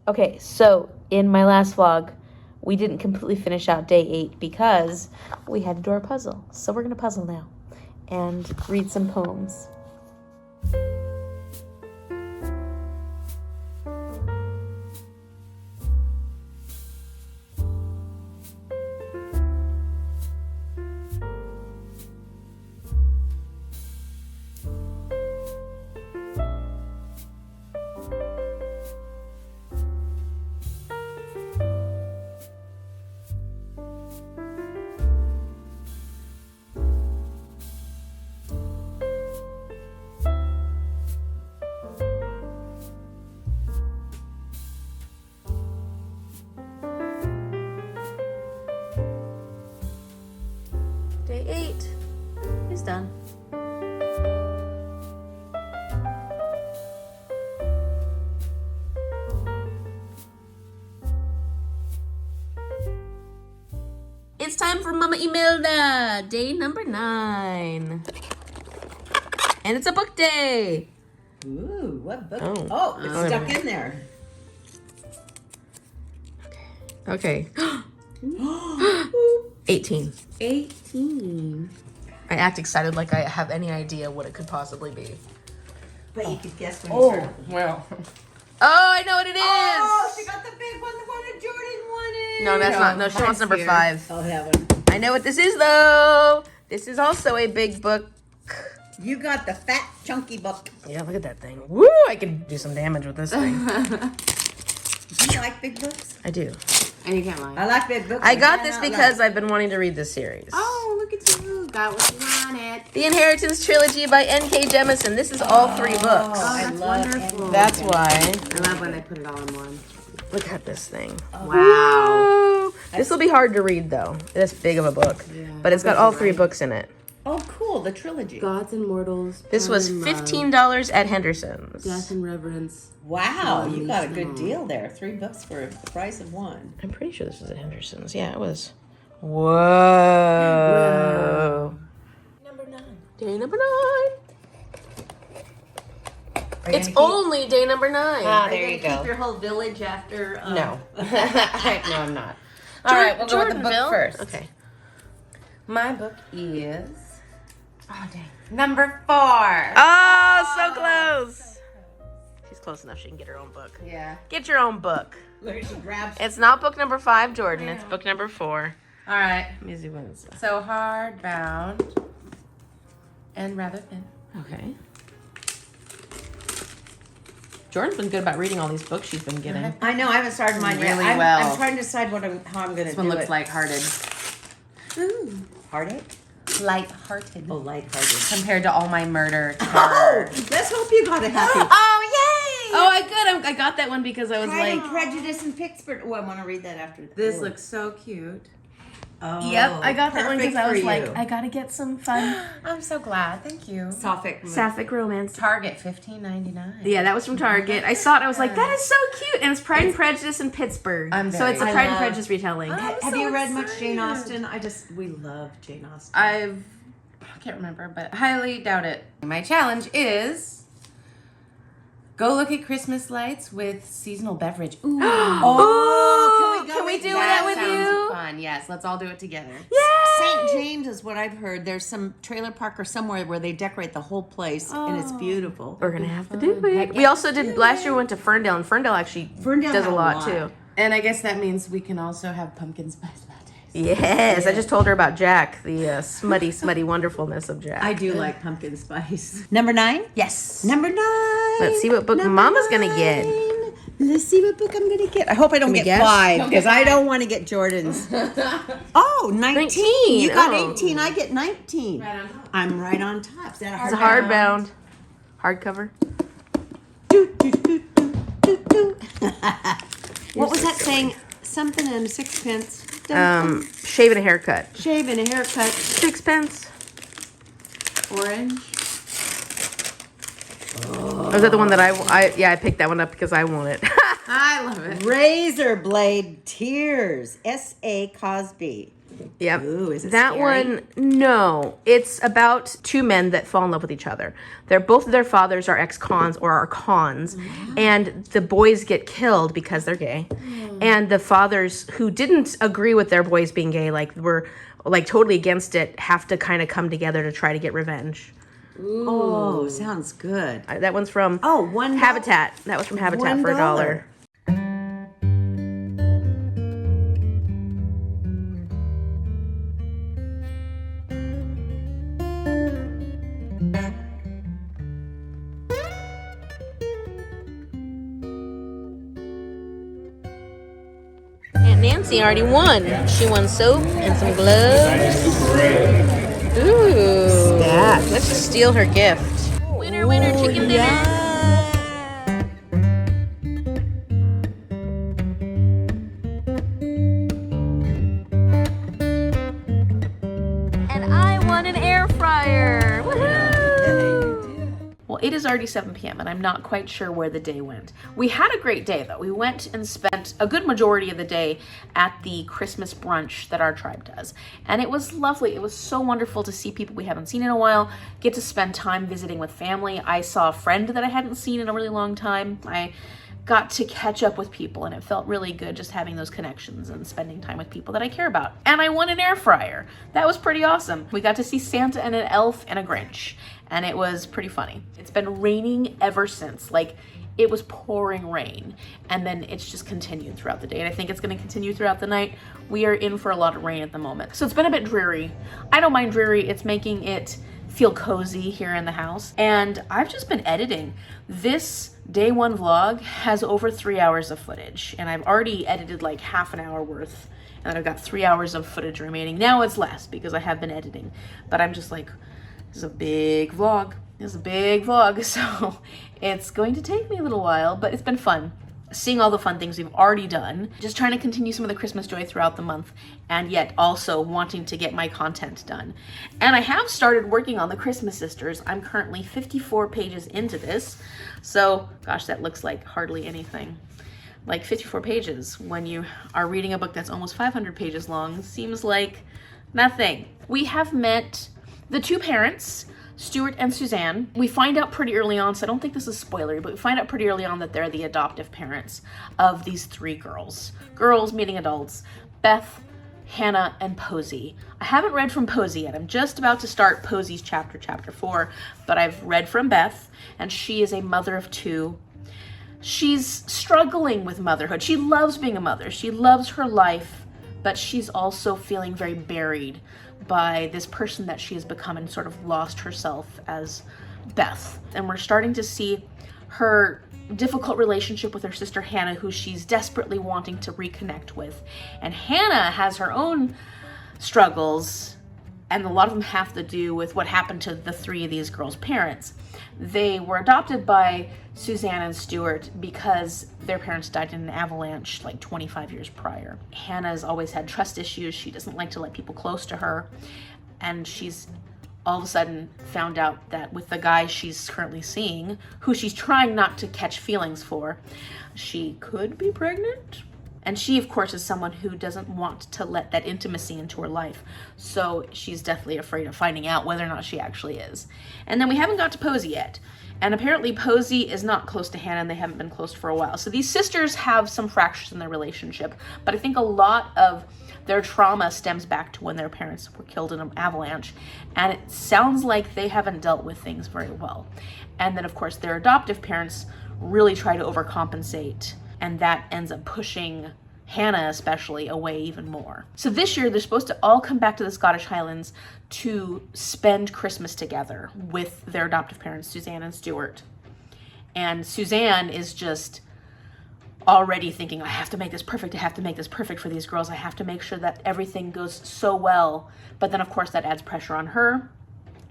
Okay, so in my last vlog, we didn't completely finish out day 8 because we had to do our puzzle. So we're gonna puzzle now and read some poems. Day 8 is done. It's time for Mama Imelda, day number 9. And it's a book day. Ooh, what book? Oh, It's stuck in there. Okay. 18. 18. I act excited like I have any idea what it could possibly be. But you could guess when you started. Well. Oh, I know what it is. Oh, she got the big one, the one that Jordan wanted. No, that's not. No, she wants number 5. Oh, that one. I know what this is, though. This is also a big book. You got the fat, chunky book. Yeah, look at that thing. Woo! I can do some damage with this thing. Do you like big books? I do. And you can't lie. I like big books. I got this because I've been wanting to read this series. Oh, look at you. Got what you wanted. The Inheritance Trilogy by N.K. Jemisin. This is all 3 books. I that's love wonderful. That's why. I love when they put it all in one. Look at this thing. Wow. This will be hard to read, though. It's big of a book. Yeah. But it's got all 3 books in it. Oh, cool. The trilogy. Gods and Mortals. This was Power and Love, $15 at Henderson's. Death and Reverence. Wow, you got a Amazing. good deal there. 3 books for the price of 1. I'm pretty sure this was at Henderson's. Yeah, it was. Whoa. Number 9. Day number 9. It's only day number 9. Ah, there you go. Keep your whole village after. No. No, I'm not. All right, we'll go with the book Jordanville? first. Okay. My book is... Oh, dang. Number 4. Oh, so close. She's close enough. She can get her own book. Yeah. Get your own book. Look, she grabs. It's not book number 5, Jordan. It's book number 4. All right. Let me see when it's. So hardbound and rather thin. Okay. Jordan's been good about reading all these books she's been getting. I know. I haven't started mine yet. Really I'm well. trying to decide how I'm going to do This one looks it. lighthearted. Ooh. Heartache? Lighthearted. Oh, lighthearted. Compared to all my murder. Oh, terror. let's hope you got a happy. Oh, yay! Oh, I got that one because I was Pride like, and Prejudice in Pittsburgh. Oh, I want to read that after. This looks so cute. Oh, yep, I got that one because perfect I was for like, you. I gotta get some fun I'm so glad. Thank you. sapphic romance. Target $15.99. Yeah, that was from Target. I saw it. I was like, that is so cute, and it's Pride and Prejudice in Pittsburgh. I'm so very it's a I Pride and love- Prejudice retelling. I'm Have so you read much Jane excited. Austen? We love Jane Austen. I can't remember, but highly doubt it. My challenge is go look at Christmas lights with seasonal beverage. Ooh. Can we do that with sounds you? fun. Yes, let's all do it together. St. James is what I've heard. There's some trailer park or somewhere where they decorate the whole place, and it's beautiful. We're gonna have to do it. We also did last year. We went to Ferndale, and Ferndale actually Ferndale does had a lot too. And I guess that means we can also have pumpkin spice lattes. Yes, I just told her about Jack, the smutty wonderfulness of Jack. I do like pumpkin spice. Number 9? Yes. Number 9. Let's see what book Number Mama's gonna get. 9. Let's see what book I'm gonna get. I hope I don't we get guess? 5 because I don't want to get Jordan's. Oh, 19. You got 18. I get 19. Right on top. I'm right on top. Is that a It's a hardbound? hardbound, hardcover. What was that saying? Something and 6 pence. Shaving a haircut. Shave and a haircut. 6 pence. Orange. Was that the one that I picked that one up because I want it. I love it. Razor Blade Tears. S.A. Cosby. Yep. Ooh, is it that scary? one? No, it's about two men that fall in love with each other. They're both of their fathers are ex-cons or are cons, and the boys get killed because they're gay, and the fathers who didn't agree with their boys being gay, like were like totally against it, have to kind of come together to try to get revenge. Oh, sounds good. That one's from $1. Habitat. That was from Habitat for $1. Aunt Nancy already won. She won soap and some gloves. Ooh. Let's just steal her gift. Winner, winner, chicken dinner. And I won an air fryer. Woohoo! Well, it is already 7 p.m. and I'm not quite sure where the day went. We had a great day though. We went and spent a good majority of the day at the Christmas brunch that our tribe does. And it was lovely. It was so wonderful to see people we haven't seen in a while, get to spend time visiting with family. I saw a friend that I hadn't seen in a really long time. I got to catch up with people and it felt really good just having those connections and spending time with people that I care about. And I won an air fryer. That was pretty awesome. We got to see Santa and an elf and a Grinch, and it was pretty funny. It's been raining ever since. Like, it was pouring rain, and then it's just continued throughout the day, and I think it's going to continue throughout the night. We are in for a lot of rain at the moment, so it's been a bit dreary. I don't mind dreary. It's making it feel cozy here in the house, and I've just been editing. This day one vlog has over 3 hours of footage, and I've already edited like half an hour worth, and then I've got 3 hours of footage remaining. Now it's less because I have been editing, but I'm just like, this is a big vlog. This is a big vlog, so it's going to take me a little while, but it's been fun. Seeing all the fun things we've already done, just trying to continue some of the Christmas joy throughout the month, and yet also wanting to get my content done. And I have started working on the Christmas Sisters. I'm currently 54 pages into this, so gosh, that looks like hardly anything. Like 54 pages when you are reading a book that's almost 500 pages long seems like nothing. We have met the two parents, Stuart and Suzanne. We find out pretty early on, so I don't think this is spoilery, but we find out pretty early on that they're the adoptive parents of these three girls. Girls meeting adults, Beth, Hannah, and Posey. I haven't read from Posey yet. I'm just about to start Posey's chapter 4, but I've read from Beth, and she is a mother of two. She's struggling with motherhood. She loves being a mother. She loves her life, but she's also feeling very buried by this person that she has become and sort of lost herself as Beth. And we're starting to see her difficult relationship with her sister Hannah, who she's desperately wanting to reconnect with. And Hannah has her own struggles, and a lot of them have to do with what happened to the three of these girls' parents. They were adopted by Suzanne and Stuart because their parents died in an avalanche like 25 years prior. Hannah's always had trust issues. She doesn't like to let people close to her. And she's all of a sudden found out that with the guy she's currently seeing, who she's trying not to catch feelings for, she could be pregnant. And she, of course, is someone who doesn't want to let that intimacy into her life. So she's deathly afraid of finding out whether or not she actually is. And then we haven't got to Posey yet. And apparently Posey is not close to Hannah, and they haven't been close for a while. So these sisters have some fractures in their relationship. But I think a lot of their trauma stems back to when their parents were killed in an avalanche. And it sounds like they haven't dealt with things very well. And then, of course, their adoptive parents really try to overcompensate, and that ends up pushing Hannah especially away even more. So this year they're supposed to all come back to the Scottish Highlands to spend Christmas together with their adoptive parents, Suzanne and Stuart. And Suzanne is just already thinking, I have to make this perfect. I have to make this perfect for these girls. I have to make sure that everything goes so well. But then of course that adds pressure on her.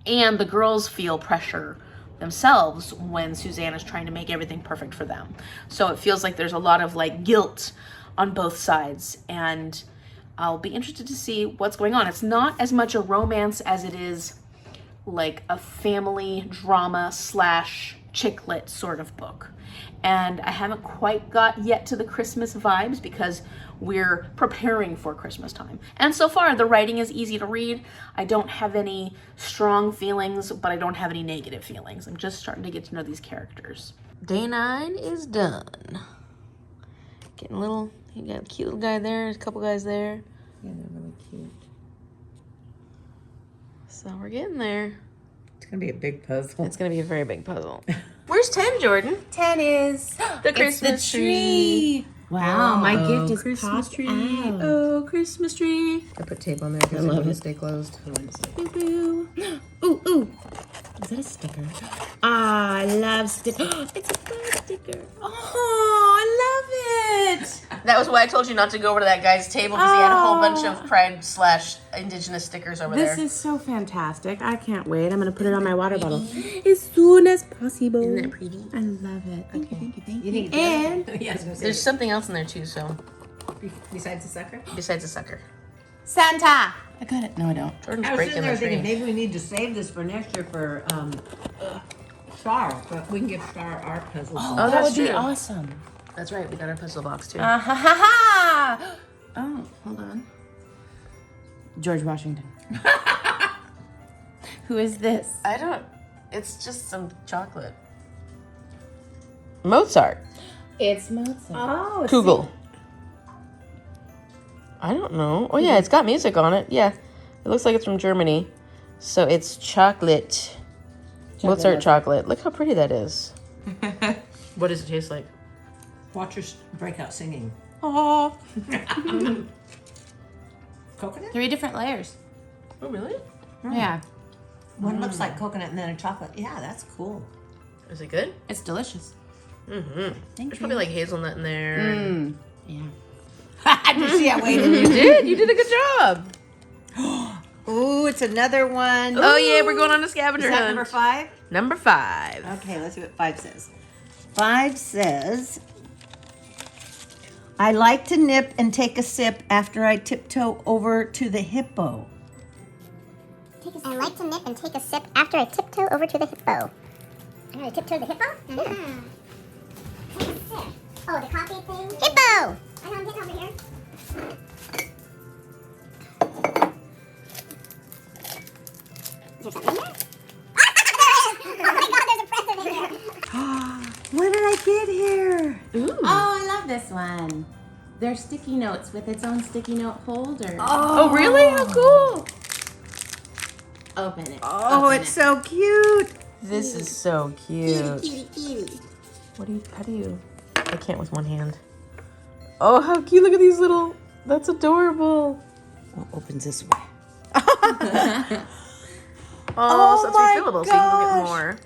And the girls feel pressure themselves when Suzanne is trying to make everything perfect for them. So it feels like there's a lot of like guilt on both sides, and I'll be interested to see what's going on. It's not as much a romance as it is like a family drama / chick lit sort of book. and I haven't quite got yet to the Christmas vibes because we're preparing for Christmas time. And so far, the writing is easy to read. I don't have any strong feelings, but I don't have any negative feelings. I'm just starting to get to know these characters. Day 9 is done. Getting a little, you got a cute little guy there, a couple guys there. Yeah, they're really cute. So we're getting there. It's gonna be a big puzzle. It's gonna be a very big puzzle. Where's 10, Jordan? 10 is The Christmas tree. Wow, my gift is Christmas popped tree. out. Oh, Christmas tree. I put tape on there because I want it to stay closed. Ooh, ooh. Is that a sticker? Ah, I love stickers. It's a bird sticker. Oh, I love it. That was why I told you not to go over to that guy's table because he had a whole bunch of Pride/Indigenous stickers over there. This is so fantastic. I can't wait. I'm going to put it on my water bottle as soon as possible. Isn't that pretty? I love it. Okay. You think And yeah, I was gonna say, There's something else in there too, so besides the sucker? besides a sucker. Santa. I got it. No, I don't. Jordan's I was breaking sitting there the thinking tree. maybe we need to save this for next year for Star, but we can give Star our puzzle. Oh, that that's would be true. awesome. That's right, we got our puzzle box too. Ha ha ha! Oh, hold on. George Washington. Who is this? I don't, it's just some chocolate. Mozart. It's Mozart. Oh, Kugel. I don't know. Oh yeah, it's got music on it. Yeah, it looks like it's from Germany. So it's chocolate. Mozart chocolate. Look how pretty that is. What does it taste like? watch her break out singing. Oh, Coconut? 3 different layers. Oh really? Yeah, One looks like coconut and then a chocolate. Yeah, that's cool. Is it good? it's delicious. Mm-hmm. There's probably like hazelnut in there. Yeah. I just see I waited. You did a good job. Ooh, it's another one. Oh yeah, we're going on a scavenger Is that hunt. number 5? Number 5. Okay, let's see what 5 says. 5 says, I like to nip and take a sip after I tiptoe over to the hippo. I like to nip and take a sip after I tiptoe over to the hippo. I gotta tiptoe to the hippo? Yeah. Take a sip. Oh, the coffee thing? Hippo! I know, I'm getting over here. Is there something in there? Oh my god, there's a present in there! What did I get here? Ooh. Oh, I love this one. They're sticky notes with its own sticky note holder. Oh really? How cool. Open it. Oh, Open it's it. so cute. This is so cute. Cutie, cutie. How do you? I can't with one hand. Oh, how cute. Look at these little, that's adorable. Oh, opens this way. Oh, so it's my refillable, so you can go get gosh. more.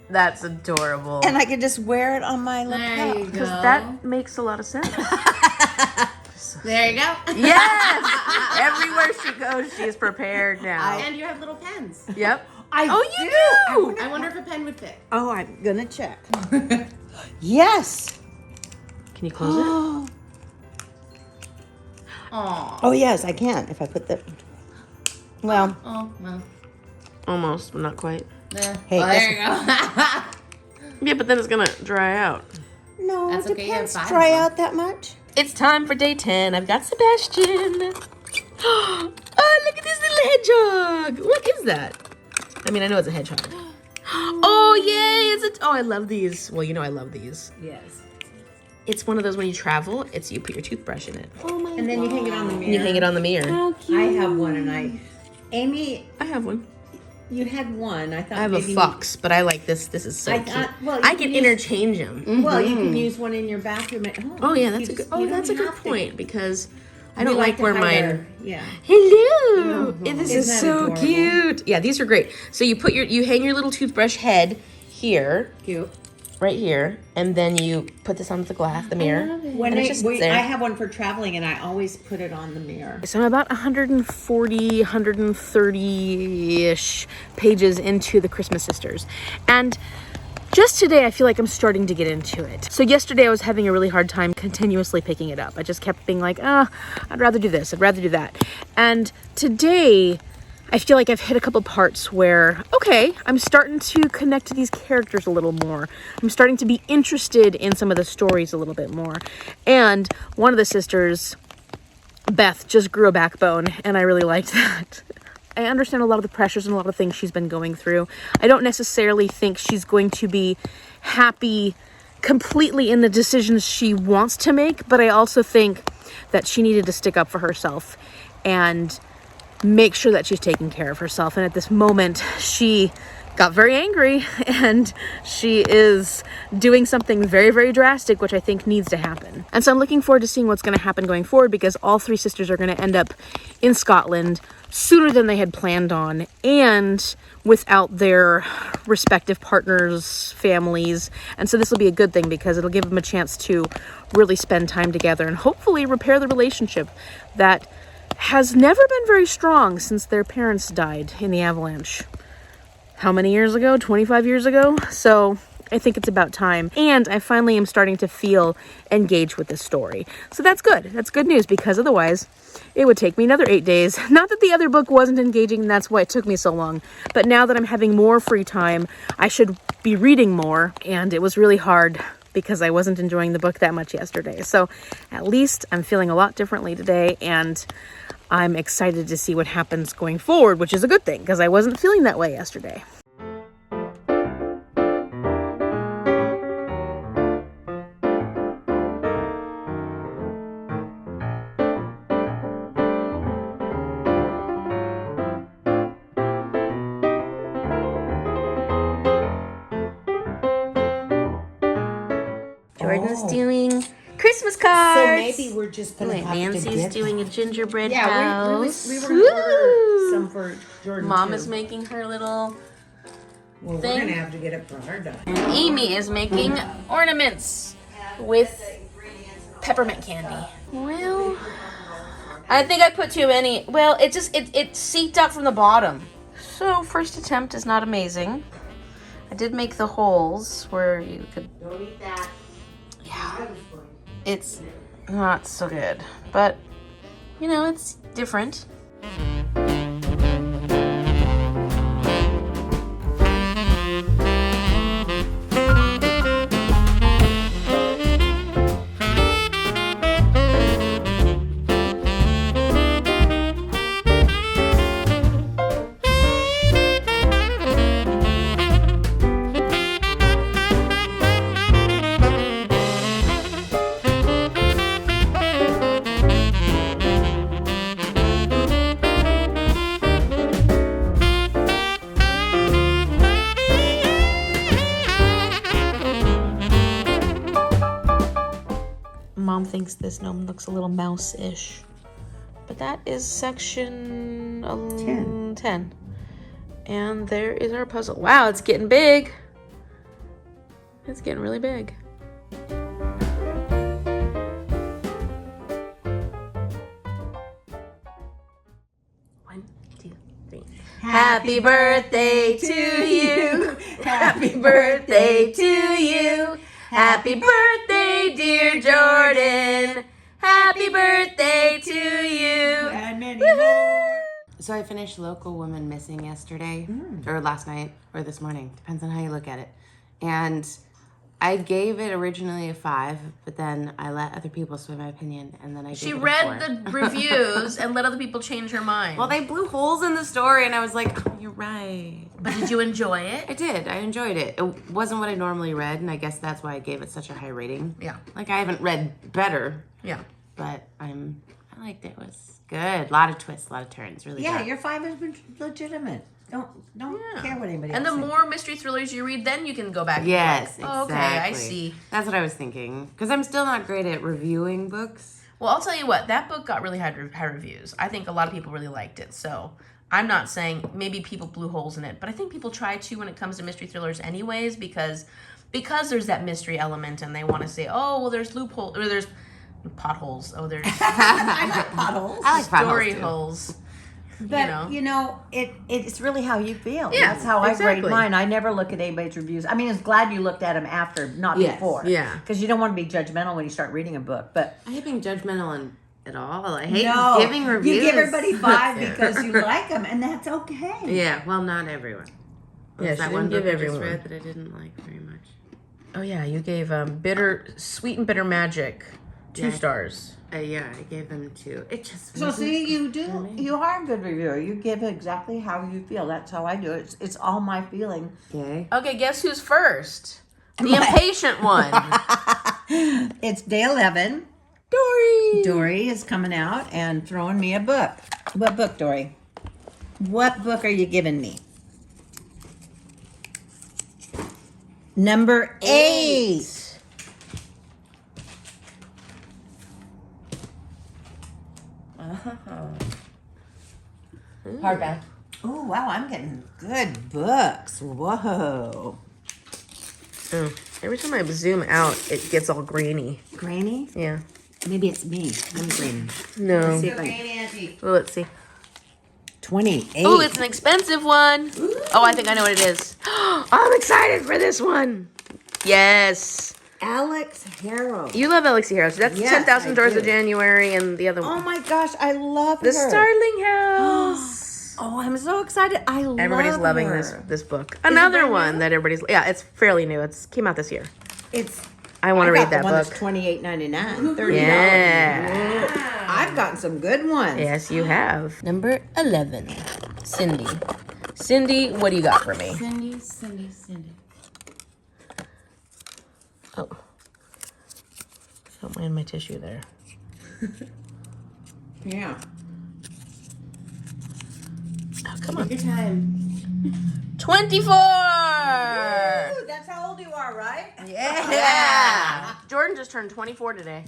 That's adorable. And I can just wear it on my There lapel. you go. Because that makes a lot of sense. There you go. Yes! Everywhere she goes, she is prepared now. And you have little pens. Yep. I Oh, you do! I wonder if a pen would fit. Oh, I'm gonna check. Yes. Can you close it? Aw. Oh, yes, I can if I put the. Well, Oh, well. Almost, but not quite. There, Hey, well, there you go. Yeah, but then it's gonna dry out. no, That's do okay, you have pens 5 dry of them. out that much? It's time for day 10. I've got Sebastian. Oh, look at this little hedgehog. What is that? I mean, I know it's a hedgehog. Oh, yay. I love these. Well, you know I love these. Yes. It's one of those when you travel, you put your toothbrush in it. Oh my And then you hang it on the And you mirror. hang it on the mirror. How cute. I have one, and Amy, I have one. you had one. I thought I have a maybe fox, but I like this. This is so I cute. thought- well, you I can can use- interchange them. Well, you can use one in your bathroom at home. Oh, yeah, that's You a good. just- you Oh, that's a don't good have to- point because I we don't like to where hide mine. our- Yeah. Hello. This Isn't is that so adorable? cute. Yeah, these are great. So you hang your little toothbrush head here, Cute. right here, and then you put this onto the glass, the mirror. When And it I, just sits I there. have one for traveling, and I always put it on the mirror. So I'm about 140, 130-ish pages into the Christmas Sisters. And just today, I feel like I'm starting to get into it. So yesterday, I was having a really hard time continuously picking it up. I just kept being like, I'd rather do this, I'd rather do that. And today, I feel like I've hit a couple parts where, okay, I'm starting to connect to these characters a little more. I'm starting to be interested in some of the stories a little bit more. And one of the sisters, Beth, just grew a backbone, and I really liked that. I understand a lot of the pressures and a lot of things she's been going through. I don't necessarily think she's going to be happy completely in the decisions she wants to make, but I also think that she needed to stick up for herself and make sure that she's taking care of herself. And at this moment, she got very angry, and she is doing something very, very drastic, which I think needs to happen. And so I'm looking forward to seeing what's going to happen going forward, because all three sisters are going to end up in Scotland sooner than they had planned on, and without their respective partners' families. And so this will be a good thing, because it'll give them a chance to really spend time together and hopefully repair the relationship that has never been very strong since their parents died in the avalanche. How many years ago? 25 years ago? So I think it's about time. And I finally am starting to feel engaged with this story. So that's good. That's good news, because otherwise it would take me another 8 days. Not that the other book wasn't engaging, and that's why it took me so long. But now that I'm having more free time, I should be reading more. And it was really hard because I wasn't enjoying the book that much yesterday. So at least I'm feeling a lot differently today, and I'm excited to see what happens going forward, which is a good thing, because I wasn't feeling that way yesterday. Jordan's doing Christmas cards. So maybe we're just gonna have Nancy's to get doing a gingerbread Yeah, house. we were gonna order some for Jordan. Mom too. is making her little Well, thing. we're gonna have to get it for her done. And Amy is making ornaments with peppermint candy. Well, I think I put too many. Well, it seeped out from the bottom. So first attempt is not amazing. I did make the holes where you could. Don't eat that. Yeah, it's not so good, but you know, it's different. Mom thinks this gnome looks a little mouse-ish. But that is section 10. And there is our puzzle. Wow, it's getting big. It's getting really big. One, two, three. Happy birthday to you. Happy birthday to you. Happy birthday, dear Jordan. Happy birthday to you. And many more. So I finished Local Woman Missing yesterday, or last night, or this morning. Depends on how you look at it. And I gave it originally a 5, but then I let other people sway my opinion, and then I She gave it a read 4. the reviews and let other people change her mind. Well, they blew holes in the story, and I was like, oh, you're right. But did you enjoy it? I did. I enjoyed it. It wasn't what I normally read, and I guess that's why I gave it such a high rating. Yeah. Like, I haven't read better, Yeah. but I liked it. It was good. A lot of twists, a lot of turns. Really Yeah, good. your 5 has been legitimate. Don't care what anybody And else the thinks. more mystery thrillers you read, then you can go back. Yes, and look. exactly. Okay, I see. That's what I was thinking. Because I'm still not great at reviewing books. Well, I'll tell you what, that book got really high reviews. I think a lot of people really liked it. So I'm not saying maybe people blew holes in it, but I think people try to when it comes to mystery thrillers anyways, because there's that mystery element and they want to say, oh, well, there's loopholes, or there's potholes. Oh, there's I like potholes. I like story potholes, too. holes. But it's really how you feel. Yeah, That's how I exactly. grade mine. I never look at anybody's reviews. I mean, it's glad you looked at them after, not Yes, before. yeah. Because you don't want to be judgmental when you start reading a book. But I hate being judgmental on at all. I hate No, giving reviews. you give everybody 5 because you like them, and that's okay. Yeah, well, not everyone. Yeah, Was she that one didn't give book I just everyone. read that I didn't like very much? Oh yeah, you gave Sweet and Bitter Magic 2 stars. Yeah, I gave them 2. It just So wasn't see, you for do. me. You are a good reviewer. You give exactly how you feel. That's how I do it. It's all my feeling. Okay. Okay, guess who's first? The impatient one. It's day 11. Dory. Dory is coming out and throwing me a book. What book, Dory? What book are you giving me? Number 8. Hardback. Oh, wow, I'm getting good books. Whoa. Oh, every time I zoom out, it gets all grainy. Granny? Yeah. Maybe it's me. I'm Granny. No. See if I Well, let's see. 28. Oh, it's an expensive one. Oh, I think I know what it is. I'm excited for this one. Yes. Alex Harrow. You love Alexi Harris. That's Yes, 10,000 I Doors do. of January and the other Oh one. my gosh, I love The her. Starling House. Oh, I'm so excited. I love Everybody's loving her. this book. Another brand one new? that everybody's it's fairly new. It's came out this year. It's I want to read the that one book. that's $28.99. $30. Yeah. I've gotten some good ones. Yes, you have. Number 11, Cindy. Cindy, what do you got for me? Cindy. Oh. Don't mind my tissue there. Yeah. Oh, come on. Your time. 24! Ooh, that's how old you are, right? Yeah. Jordan just turned 24 today.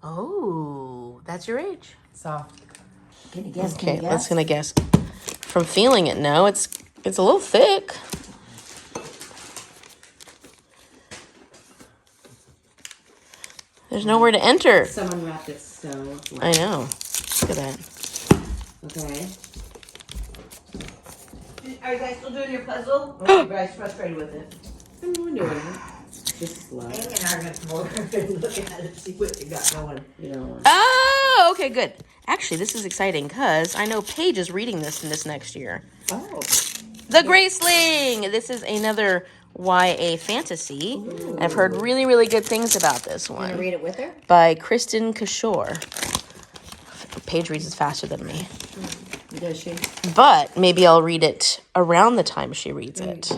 Oh, that's your age. Soft. Can you guess? Okay, let's gonna guess. From feeling it, no, it's a little thick. There's nowhere to enter. Someone wrapped it so well. I know. Look at that. Okay. Are you guys still doing your puzzle? Or are you guys frustrated with it? I'm doing it. Just slow. Amy and I are going to come over and look at it and see what you got going. You know. Oh, okay, good. Actually, this is exciting because I know Paige is reading this next year. Oh. The Graceling. This is another YA fantasy. I've heard really, really good things about this Want to one read it with her? by Kristen Kishore. Paige reads it faster than me, Does she? but maybe I'll read it around the time she reads it.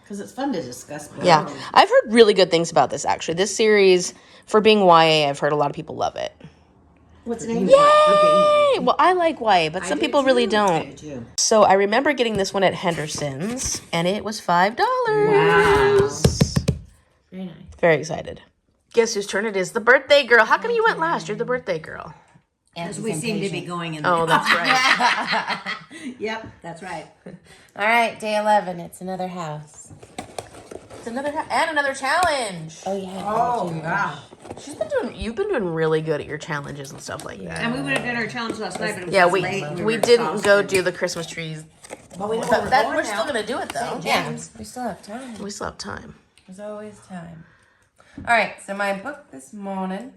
Because it's fun to discuss. Yeah, I've heard really good things about this. Actually, this series, for being YA, I've heard a lot of people love it. What's the name? Yay! Well, I like YA, but some do people really too. don't. I do too. So I remember getting this one at Henderson's, and it was $5. Wow. Very nice. Very excited. Guess whose turn it is? The birthday girl. How come you went last? You're the birthday girl. As we seem to be going in. Oh, that's right. Yep, that's right. All right, day 11. It's another house. It's another and another challenge. Oh, yeah. Oh, wow. You've been doing really good at your challenges and stuff like that. And we would have done our challenge last night, but it was Yeah, late. and we were didn't go exhausted. do the Christmas trees. But we know But where we're going we're now. still gonna do it though. Yeah, we still have time. We still have time. There's always time. All right, so my book this morning,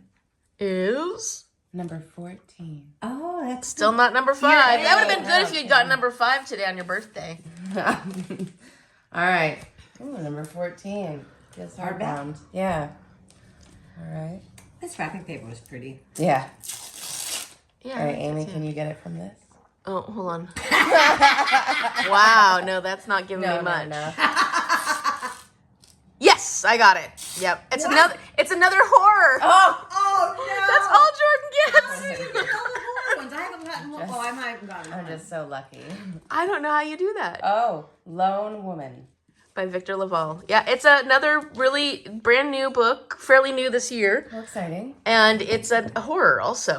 Is number 14. Oh, that's still not number 5. That would have been no, good if you'd got number 5 today on your birthday. All right. Ooh, number 14. Just Hardback? hardbound. Yeah. All right. this wrapping paper was pretty. Yeah. Yeah. All right, Amy, can you get it from this? Oh, hold on. Wow, no, that's not giving me much. No. Yes, I got it. Yep. It's another horror. Oh no! That's all Jordan gets. All the horror ones. I haven't gotten one. Oh, I might have gotten I'm one. just so lucky. I don't know how you do that. Oh, Lone Woman. By Victor Laval. Yeah, it's another really brand new book, fairly new this year, How exciting. and it's a horror also.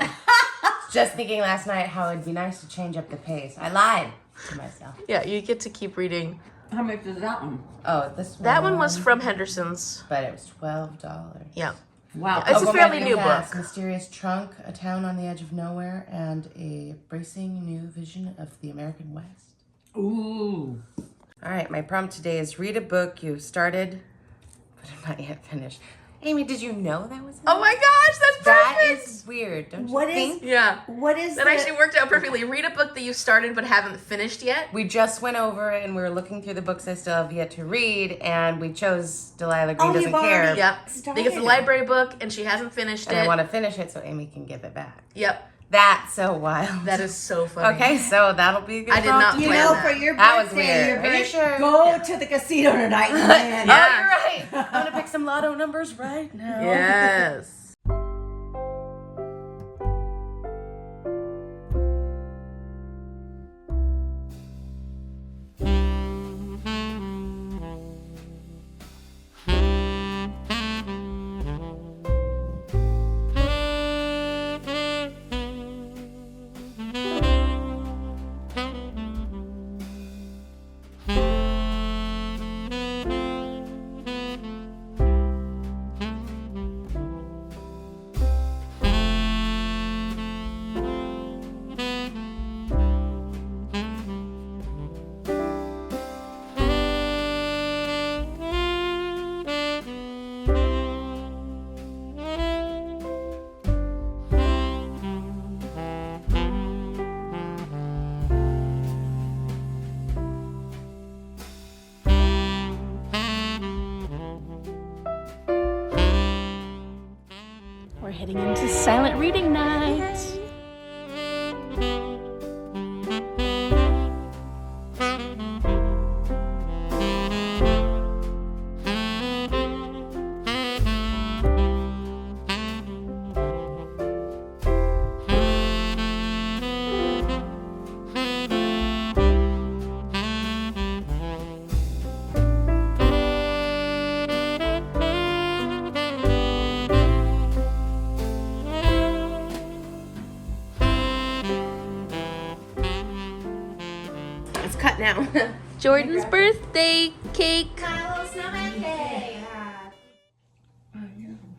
Just thinking last night how it'd be nice to change up the pace. I lied to myself. Yeah, you get to keep reading. How much is that one? Oh, this one. That one was from Henderson's. But it was $12. Yeah. Wow. It's a Oklahoma fairly new Pass, book. Mysterious Trunk, A Town on the Edge of Nowhere, and a bracing new vision of the American West. Ooh. All right, my prompt today is read a book you started, but are not yet finished. Amy, did you know that was? Oh my gosh, that's perfect. That is weird, don't you What is? think? Yeah. What is That actually worked out perfectly. Read a book that you started but haven't finished yet. We just went over it and we were looking through the books I still have yet to read, and we chose Delilah Green Oh, Doesn't you've Care. already- Yep. Started Because it's a it. library book and she hasn't finished And it. I want to finish it so Amy can give it back. Yep. That's so wild. That is so funny. Okay, so that'll be a good I did not prompt. You plan know, that. for your That was birthday, weird. your Are you birthday, sure? go to the casino tonight and land. Yeah. Oh, you're right. I'm gonna pick some lotto numbers right now. Yes. We're heading into silent reading night. It's cut now. Jordan's birthday cake.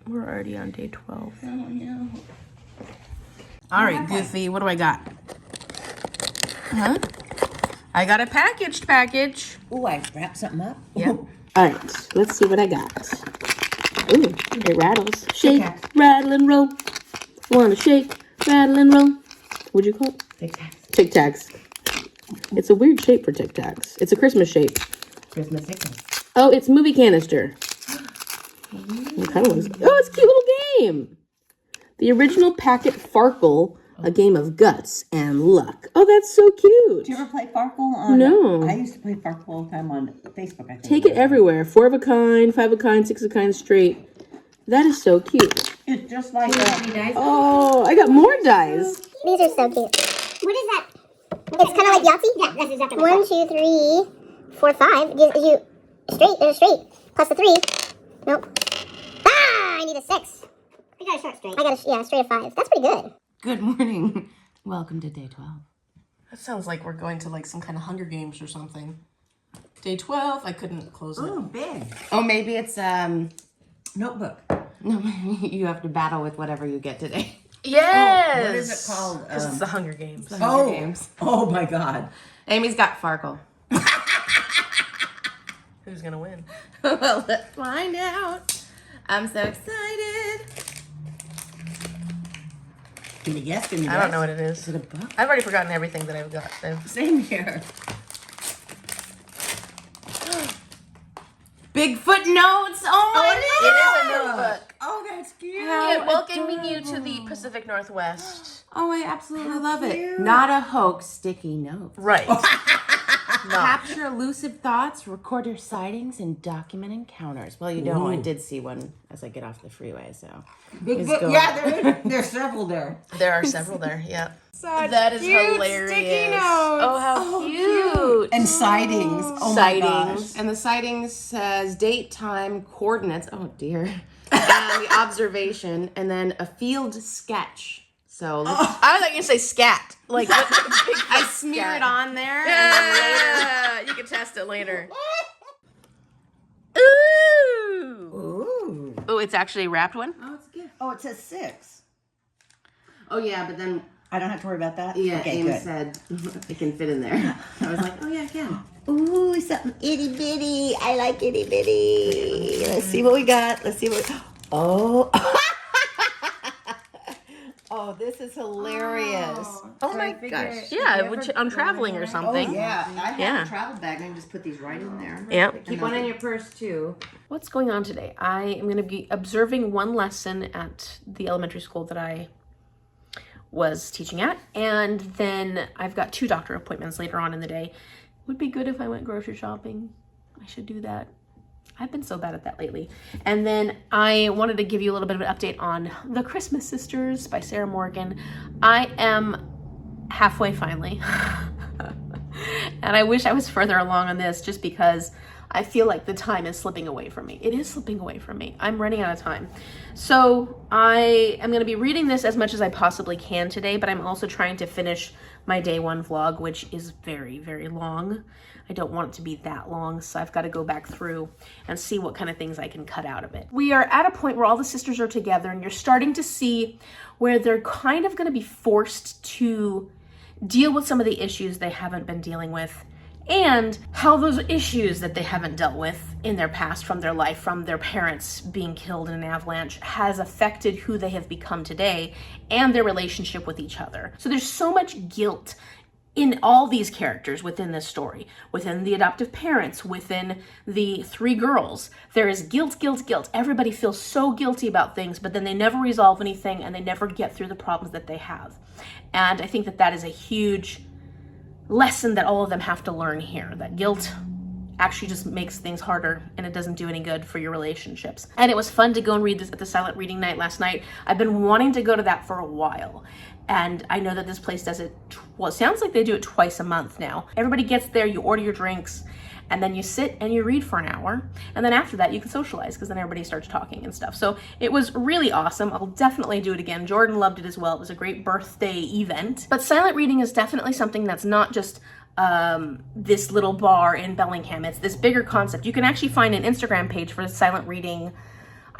We're already on day 12. Oh no. All right, Goofy, what do I got? Huh? I got a package. Ooh, I wrapped something up. Yep. All right, let's see what I got. Ooh, it rattles. Shake, rattle, and roll. Want to shake, rattle, and roll. What'd you call it? Tic Tacs. Tic Tacs. It's a weird shape for Tic Tacs. It's a Christmas shape. Christmas Tic Tacs. Oh, it's movie canister. It kind of looks. Oh, it's a cute little game. The original packet Farkle, a game of guts and luck. Oh, that's so cute. Did you ever play Farkle on? No. I used to play Farkle all the time on Facebook. I think. Take it everywhere. 4 of a kind, 5 of a kind, 6 of a kind straight. That is so cute. It's just like that. Oh, I got more dice. These are so cute. What is that? It's kind of like Yahtzee? Yeah, that's exactly what 1, 2, 3, 4, 5. Gives you straight, there's a straight. Plus the 3. Nope. Ah, I need a 6. I got a short straight. I got a, straight of 5. That's pretty good. Good morning. Welcome to day 12. That sounds like we're going to like some kind of Hunger Games or something. Day 12. I couldn't close it. Oh, big Oh, maybe it's notebook. no, you have to battle with whatever you get today. Yes. What is it called? Because it's the Hunger Games. Oh, Games. oh my God. Amy's got Farkle. Who's gonna win? Well, let's find out. I'm so excited. Can you guess? Can you I guess? don't know what it is. Is it a book? I've already forgotten everything that I've got. Same here. Bigfoot notes. Oh my It is a God. notebook. Oh, that's cute. Yeah, welcoming you to the Pacific Northwest. Oh, I absolutely love it. Not a hoax, sticky notes. Right. Capture elusive thoughts, record your sightings, and document encounters. Well, you know, I did see one as I get off the freeway, so. Big Let's book. go. Yeah, there's several there. There are several there, yeah. That is hilarious. sticky notes. Oh, how cute. And sightings. Oh Sightings. my gosh. And the sighting says date, time, coordinates. Oh, dear. And the observation, and then a field sketch. So I thought you were going to say scat. Like, I smear it on there. And then Yeah, you can test it later. Ooh. Ooh. Oh, it's actually a wrapped one? oh, it's a gift. Oh, it says 6. Oh, yeah, but then, I don't have to worry about that? yeah, Okay, Amy good. said it can fit in there. I was like, oh, yeah, I can. Ooh, something itty bitty. I like itty bitty. Let's see what we got. Let's see what. Oh. Oh, this is hilarious. Oh my gosh. Yeah, which I'm traveling or Oh, something. yeah. I have Yeah. a travel bag. I can just put these right in there. Yep. Keep one in your purse too. What's going on today? I am going to be observing one lesson at the elementary school that I was teaching at, and then I've got 2 doctor appointments later on in the day. Would be good if I went grocery shopping. I should do that. I've been so bad at that lately. And then I wanted to give you a little bit of an update on The Christmas Sisters by Sarah Morgan. I am halfway finally. And I wish I was further along on this just because I feel like the time is slipping away from me. It is slipping away from me. I'm running out of time. So I am going to be reading this as much as I possibly can today, but I'm also trying to finish my day 1 vlog, which is very, very long. I don't want it to be that long, so I've got to go back through and see what kind of things I can cut out of it. We are at a point where all the sisters are together, and you're starting to see where they're kind of going to be forced to deal with some of the issues they haven't been dealing with, and how those issues that they haven't dealt with in their past from their life, from their parents being killed in an avalanche, has affected who they have become today and their relationship with each other. So there's so much guilt in all these characters within this story, within the adoptive parents, within the 3 girls. There is guilt, guilt, guilt. Everybody feels so guilty about things, but then they never resolve anything and they never get through the problems that they have. And I think that that is a huge lesson that all of them have to learn here, that guilt actually just makes things harder and it doesn't do any good for your relationships. And it was fun to go and read this at the silent reading night last night. I've been wanting to go to that for a while. And I know that this place does it, well, it sounds like they do it twice a month now. Everybody gets there, you order your drinks, and then you sit and you read for an hour. And then after that, you can socialize because then everybody starts talking and stuff. So it was really awesome. I'll definitely do it again. Jordan loved it as well. It was a great birthday event. But silent reading is definitely something that's not just this little bar in Bellingham. It's this bigger concept. You can actually find an Instagram page for the silent reading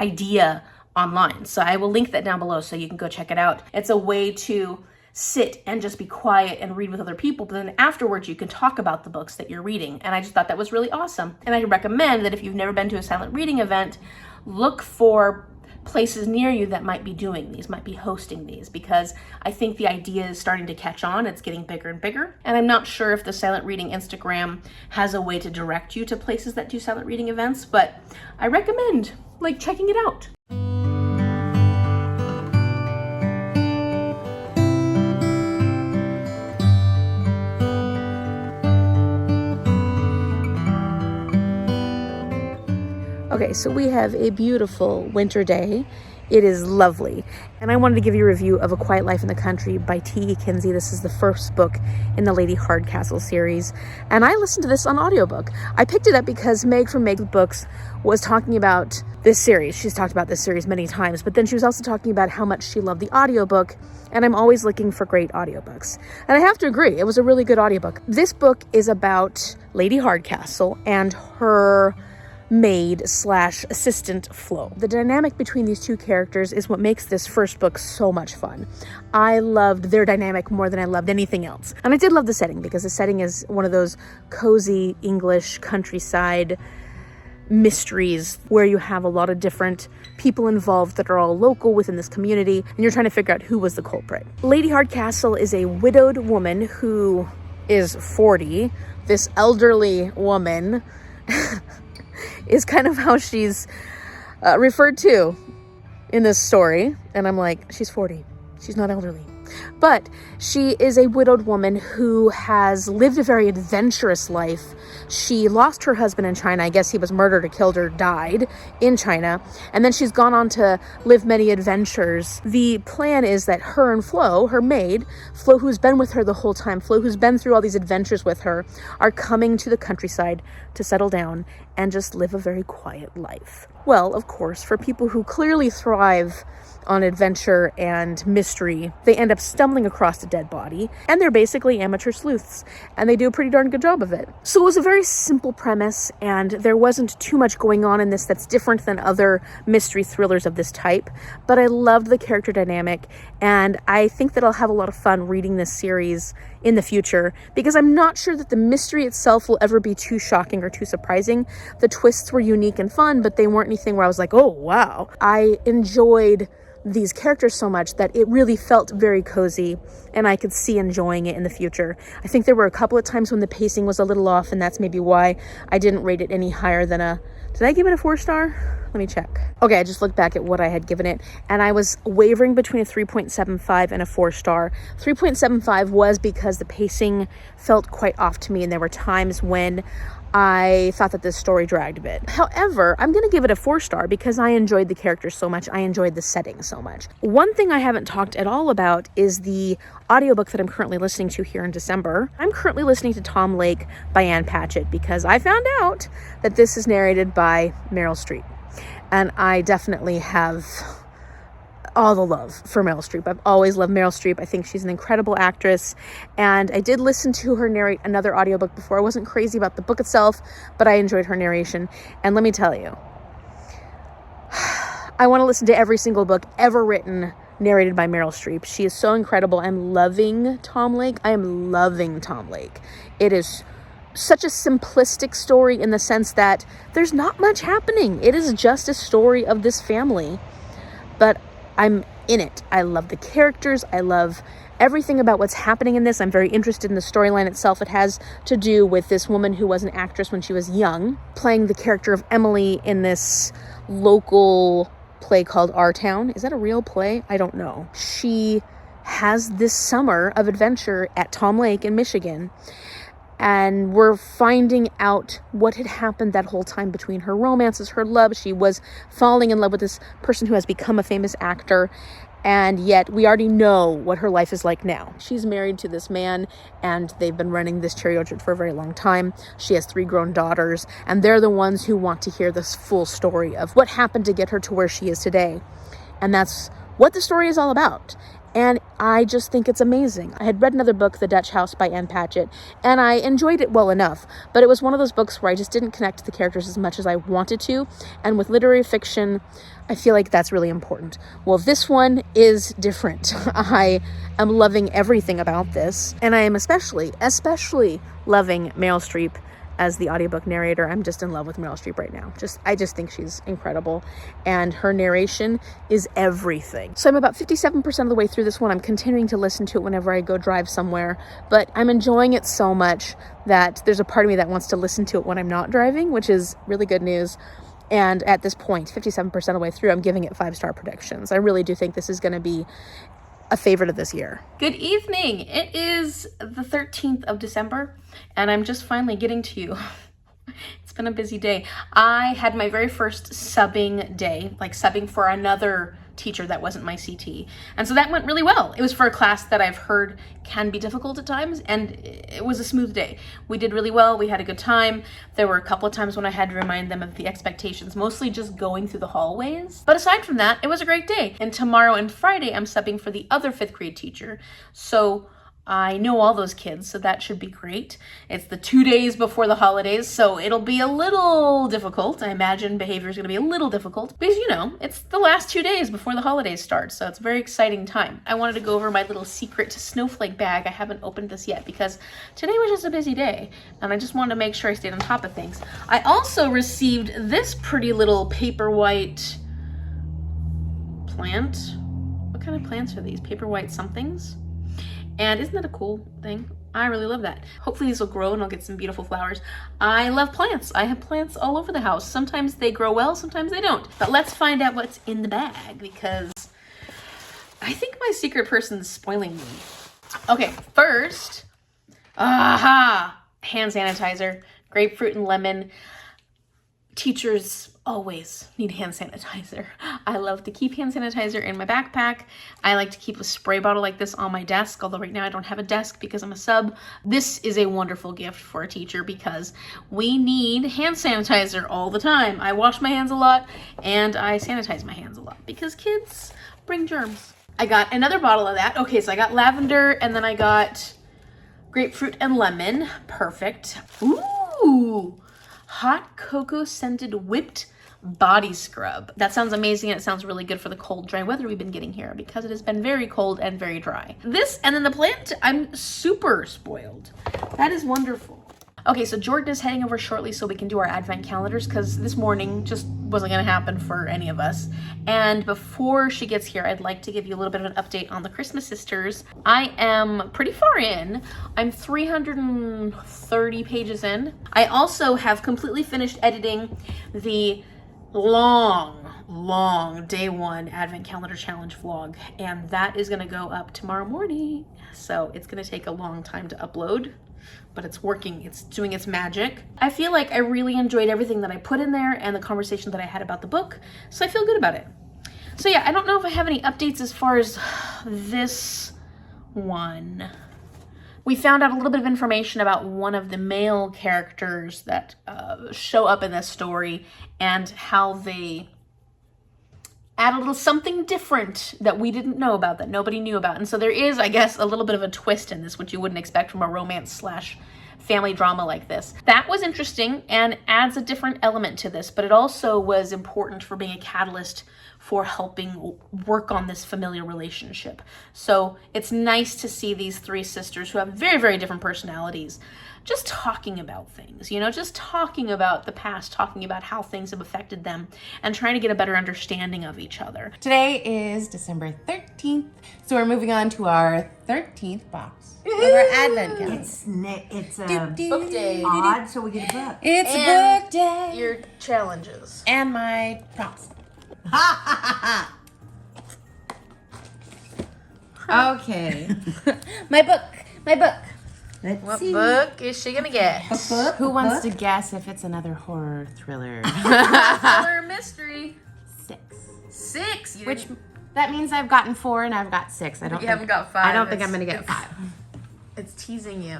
idea online. So I will link that down below so you can go check it out. It's a way to sit and just be quiet and read with other people, but then afterwards you can talk about the books that you're reading. And I just thought that was really awesome. And I recommend that if you've never been to a silent reading event, look for places near you that might be doing these, might be hosting these, because I think the idea is starting to catch on. It's getting bigger and bigger. And I'm not sure if the silent reading Instagram has a way to direct you to places that do silent reading events, but I recommend checking it out. Okay, so we have a beautiful winter day. It is lovely. And I wanted to give you a review of A Quiet Life in the Country by TE Kinsey. This is the first book in the Lady Hardcastle series. And I listened to this on audiobook. I picked it up because Meg from Meg's Books was talking about this series. She's talked about this series many times, but then she was also talking about how much she loved the audiobook. And I'm always looking for great audiobooks. And I have to agree, it was a really good audiobook. This book is about Lady Hardcastle and her maid/assistant Flo. The dynamic between these 2 characters is what makes this first book so much fun. I loved their dynamic more than I loved anything else. And I did love the setting because the setting is one of those cozy English countryside mysteries where you have a lot of different people involved that are all local within this community, and you're trying to figure out who was the culprit. Lady Hardcastle is a widowed woman who is 40. This elderly woman is kind of how she's referred to in this story. And I'm like, she's 40. She's not elderly. But she is a widowed woman who has lived a very adventurous life. She lost her husband in China. I guess he was murdered or killed or died in China. And then she's gone on to live many adventures. The plan is that her and Flo, her maid, Flo who's been with her the whole time, Flo who's been through all these adventures with her, are coming to the countryside to settle down and just live a very quiet life. Well, of course, for people who clearly thrive on adventure and mystery. They end up stumbling across a dead body, and they're basically amateur sleuths, and they do a pretty darn good job of it. So it was a very simple premise, and there wasn't too much going on in this that's different than other mystery thrillers of this type, but I loved the character dynamic, and I think that I'll have a lot of fun reading this series in the future, because I'm not sure that the mystery itself will ever be too shocking or too surprising. The twists were unique and fun, but they weren't anything where I was like, oh wow. I enjoyed these characters so much that it really felt very cozy, and I could see enjoying it in the future. I think there were a couple of times when the pacing was a little off, and that's maybe why I didn't rate it any higher than did I give it a 4-star? Let me check. Okay, I just looked back at what I had given it, and I was wavering between a 3.75 and a 4-star. 3.75 was because the pacing felt quite off to me, and there were times when I thought that this story dragged a bit. However, I'm going to give it a 4-star because I enjoyed the characters so much. I enjoyed the setting so much. One thing I haven't talked at all about is the audiobook that I'm currently listening to here in December. I'm currently listening to Tom Lake by Ann Patchett because I found out that this is narrated by Meryl Streep. And I definitely have all the love for Meryl Streep. I've always loved Meryl Streep. I think she's an incredible actress. And I did listen to her narrate another audiobook before. I wasn't crazy about the book itself, but I enjoyed her narration. And let me tell you, I want to listen to every single book ever written narrated by Meryl Streep. She is so incredible. I'm loving Tom Lake. I am loving Tom Lake. It is such a simplistic story in the sense that there's not much happening. It is just a story of this family. But I'm in it. I love the characters. I love everything about what's happening in this. I'm very interested in the storyline itself. It has to do with this woman who was an actress when she was young, playing the character of Emily in this local play called Our Town. Is that a real play? I don't know. She has this summer of adventure at Tom Lake in Michigan, and we're finding out what had happened that whole time between her romances, her love. She was falling in love with this person who has become a famous actor, and yet we already know what her life is like now. She's married to this man, and they've been running this cherry orchard for a very long time. She has 3 grown daughters, and they're the ones who want to hear this full story of what happened to get her to where she is today. And that's what the story is all about. And I just think it's amazing. I had read another book, The Dutch House by Ann Patchett, and I enjoyed it well enough, but it was one of those books where I just didn't connect to the characters as much as I wanted to. And with literary fiction, I feel like that's really important. Well, this one is different. I am loving everything about this, and I am especially loving Meryl Streep as the audiobook narrator. I'm just in love with Meryl Streep right now. I just think she's incredible, and her narration is everything. So I'm about 57% of the way through this one. I'm continuing to listen to it whenever I go drive somewhere, but I'm enjoying it so much that there's a part of me that wants to listen to it when I'm not driving, which is really good news. And at this point, 57% of the way through, I'm giving it 5-star predictions. I really do think this is going to be a favorite of this year. Good evening. It is the 13th of December, and I'm just finally getting to you. It's been a busy day. I had my very first subbing day, like subbing for another teacher that wasn't my CT. And so that went really well. It was for a class that I've heard can be difficult at times, and it was a smooth day. We did really well. We had a good time. There were a couple of times when I had to remind them of the expectations, mostly just going through the hallways. But aside from that, it was a great day. And tomorrow and Friday, I'm subbing for the other 5th grade teacher. So I know all those kids, so that should be great. It's the 2 days before the holidays, so it'll be a little difficult. I imagine behavior is going to be a little difficult because, you know, it's the last 2 days before the holidays start, so it's a very exciting time. I wanted to go over my little secret snowflake bag. I haven't opened this yet because today was just a busy day, and I just wanted to make sure I stayed on top of things. I also received this pretty little paper white plant. What kind of plants are these? Paper white somethings? And isn't that a cool thing? I really love that. Hopefully these will grow and I'll get some beautiful flowers. I love plants. I have plants all over the house. Sometimes they grow well, sometimes they don't. But let's find out what's in the bag because I think my secret person's spoiling me. Okay, first, hand sanitizer, grapefruit and lemon. Teachers always need hand sanitizer. I love to keep hand sanitizer in my backpack. I like to keep a spray bottle like this on my desk, although right now I don't have a desk because I'm a sub. This is a wonderful gift for a teacher because we need hand sanitizer all the time. I wash my hands a lot and I sanitize my hands a lot because kids bring germs. I got another bottle of that. Okay, so I got lavender, and then I got grapefruit and lemon. Perfect. Ooh, hot cocoa scented whipped body scrub. That sounds amazing, and it sounds really good for the cold, dry weather we've been getting here because it has been very cold and very dry. This and then the plant, I'm super spoiled. That is wonderful. Okay, so Jordan is heading over shortly so we can do our advent calendars because this morning just wasn't gonna happen for any of us. And before she gets here, I'd like to give you a little bit of an update on the Christmas Sisters. I am pretty far in. I'm 330 pages in. I also have completely finished editing the long day one advent calendar challenge vlog, and that is gonna go up tomorrow morning. So it's gonna take a long time to upload, but it's working, it's doing its magic. I feel like I really enjoyed everything that I put in there and the conversation that I had about the book, so I feel good about it. So yeah, I don't know if I have any updates as far as this one. We found out a little bit of information about one of the male characters that show up in this story and how they add a little something different that we didn't know about, that nobody knew about. And so there is, I guess, a little bit of a twist in this, which you wouldn't expect from a romance / family drama like this. That was interesting and adds a different element to this, but it also was important for being a catalyst for helping work on this familiar relationship. So it's nice to see these three sisters who have very, very different personalities just talking about things, you know, just talking about the past, talking about how things have affected them and trying to get a better understanding of each other. Today is December 13th, so we're moving on to our 13th box of our advent calendar. It's Book day. odd, so we get a book. It's book day. Your challenges. And my props. Okay. My book. Let's What see. book is she gonna get? Who wants to guess if it's another horror thriller? Thriller mystery. 6. 6. Which that means I've gotten 4 and I've got 6. I don't. You haven't got 5. I don't think I'm gonna get 5. It's teasing you.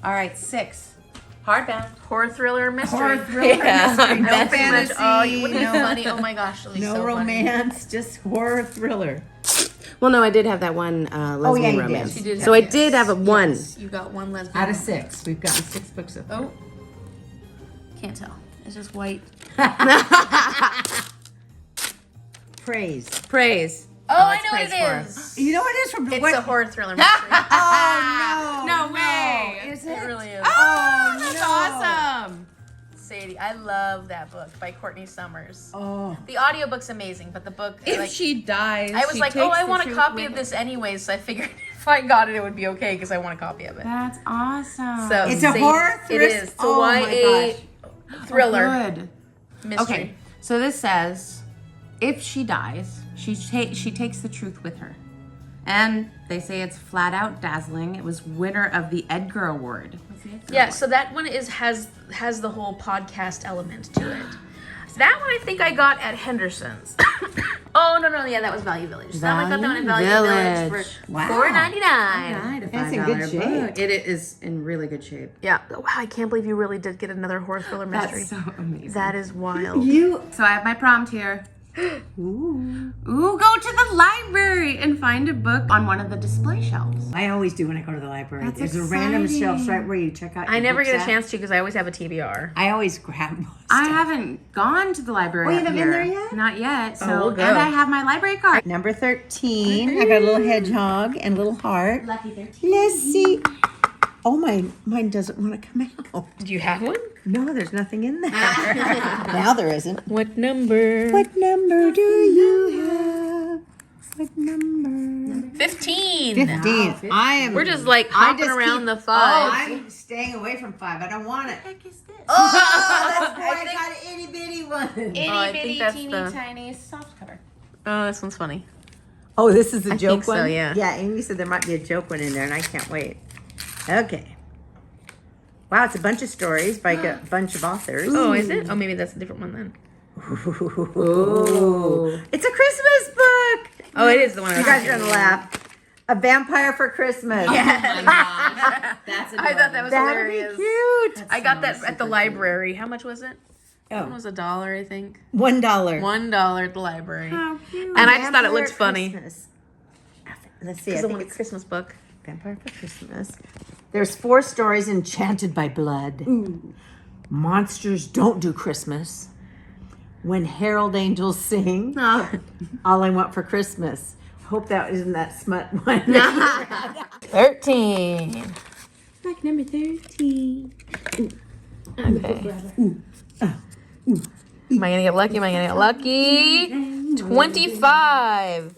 All right, 6. Hardbound. Horror thriller mystery. Horror thriller mystery, no That's too much. fantasy, Oh, you wouldn't be no, funny. Oh my gosh, it'll be no so romance, just horror thriller. Well, no, I did have that one lesbian you romance. did. She did So have- I did have a 1. Yes, you got 1 lesbian. Out of 6, we've gotten 6 books of. Oh, can't tell. It's just white. Praise. Oh, I it's know what praise it for. is. You know what it is from It's what? a horror thriller mystery. Oh No way. Is It it? really is. Oh, that's no. awesome. Sadie, I love that book by Courtney Summers. Oh. The audiobook's amazing, but the book, If like, she dies, I was she like, oh, takes I the want a truth copy with of her. this anyways, so I figured if I got it, it would be okay because I want a copy of it. That's awesome. So It's a Sadie- horror It thriller. is. It's a Oh my YA gosh. thriller Good. mystery. Okay, so this says, if she dies, she takes the truth with her. And they say it's flat out dazzling. It was winner of the Edgar Award. What's the Edgar Yeah, Award? so that one has the whole podcast element to it. That one I think I got at Henderson's. Oh no, yeah, that was Value Village. So I got that one at Value Village for Wow. $4.99. That's in good $5 shape. book. It is in really good shape. Yeah. Wow, I can't believe you really did get another horror thriller mystery. That's so amazing. That is wild. So I have my prompt here. Ooh, go to the library and find a book on one of the display shelves. I always do when I go to the library. That's There's a random shelf exciting. right where you check out. I your never books get a at. chance to because I always have a TBR. I always grab most. I haven't gone to the library. Oh, you up haven't been here. there yet? Not yet. So, we'll go. and I have my library card. Number 13. I got a little hedgehog and a little heart. Lucky 13. Let's see. Oh, mine doesn't want to come out. Do you have one? No, there's nothing in there. Now there isn't. What number? What number do you have? What number? 15. 15. I am. We're just like I hopping just around keep- the 5. I'm staying away from 5. I don't want it. What the heck is this? Oh, that's why I got an itty bitty one. Itty I bitty think that's teeny the- tiny soft cover. Oh, this one's funny. Oh, this is the I joke think so, one? yeah. Yeah, Amy said there might be a joke one in there, and I can't wait. Okay. Wow, it's a bunch of stories by a bunch of authors. Oh, is it? Oh, maybe that's a different one then. Ooh. It's a Christmas book. Oh, it is the one I You was guys are thinking. going to laugh. A Vampire for Christmas. That's I thought that was That'd be hilarious. cute. I got that at the library. How much was it? One was $1, I think. $1. $1 at the library. How cute. And I just thought it Vampire looked funny. Christmas. Let's see. I It's the think one it's Christmas book. Vampire for Christmas. There's 4 stories enchanted by blood. Ooh. Monsters don't do Christmas. When herald angels sing. All I want for Christmas. Hope that isn't that smut one. 13. Like number 13. Okay. Am I gonna get lucky? Am I gonna get lucky? 25.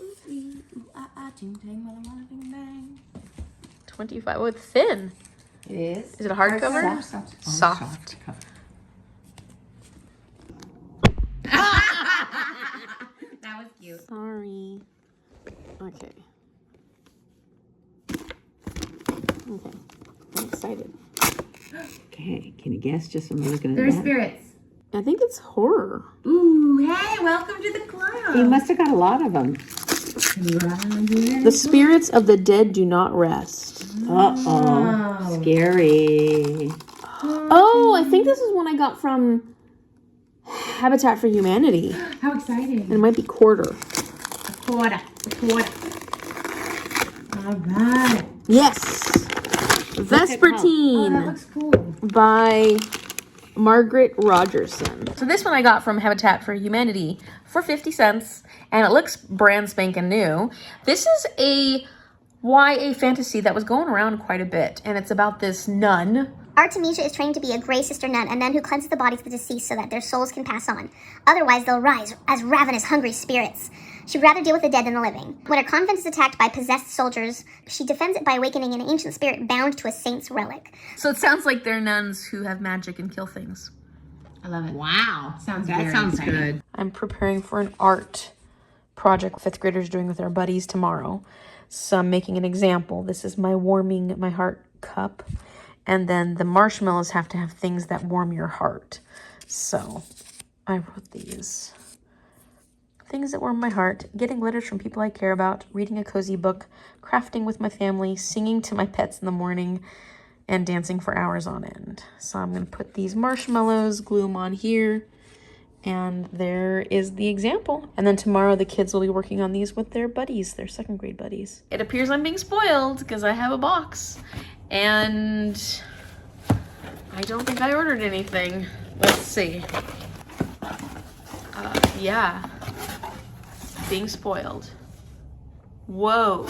25. Oh, it's thin. It is. Is it a hardcover? Soft. That was cute. Sorry. Okay. Okay. I'm excited. Okay, can you guess just from looking at They're that? spirits. I think it's horror. Ooh, hey, welcome to the club. You must have got a lot of them. The spirits of the dead do not rest. Uh-oh. Scary. Oh, I think this is one I got from Habitat for Humanity. How exciting. And it might be Quarter. Quarter. All right. Yes. Vespertine. Oh, that looks cool. By Margaret Rogerson. So this one I got from Habitat for Humanity for 50 cents, and it looks brand spanking new. This is a YA fantasy that was going around quite a bit, and it's about this nun. Artemisia is trained to be a Grey Sister nun, a nun who cleanses the bodies of the deceased so that their souls can pass on. Otherwise, they'll rise as ravenous, hungry spirits. She'd rather deal with the dead than the living. When her convent is attacked by possessed soldiers, she defends it by awakening an ancient spirit bound to a saint's relic. So it sounds like they're nuns who have magic and kill things. I love it. Wow. Sounds That very sounds exciting. good. I'm preparing for an art project 5th graders doing with their buddies tomorrow. So I'm making an example. This is my warming my heart cup. And then the marshmallows have to have things that warm your heart. So I wrote these. Things that warm my heart, getting letters from people I care about, reading a cozy book, crafting with my family, singing to my pets in the morning, and dancing for hours on end. So I'm going to put these marshmallows, glue them on here, and there is the example. And then tomorrow the kids will be working on these with their buddies, their 2nd grade buddies. It appears I'm being spoiled because I have a box, and I don't think I ordered anything. Let's see. Yeah. Being spoiled. Whoa.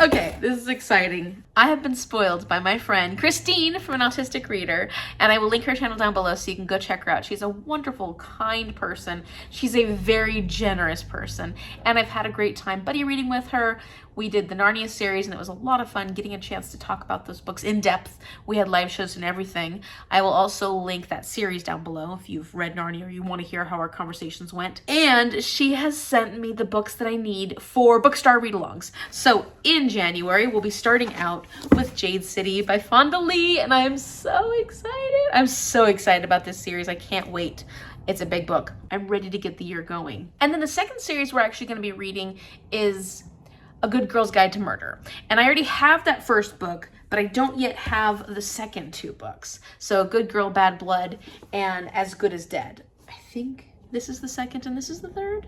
Okay, this is exciting. I have been spoiled by my friend Christine from An Autistic Reader, and I will link her channel down below so you can go check her out. She's a wonderful, kind person. She's a very generous person, and I've had a great time buddy reading with her. We did the Narnia series, and it was a lot of fun getting a chance to talk about those books in depth. We had live shows and everything. I will also link that series down below if you've read Narnia or you want to hear how our conversations went. And she has sent me the books that I need for BookStara Readalongs. So in January, we'll be starting out with Jade City by Fonda Lee, and I'm so excited. I'm so excited about this series. I can't wait. It's a big book. I'm ready to get the year going. And then the second series we're actually going to be reading is A Good Girl's Guide to Murder. And I already have that first book, but I don't yet have the second 2 books. So Good Girl, Bad Blood, and As Good as Dead. I think this is the second and this is the third?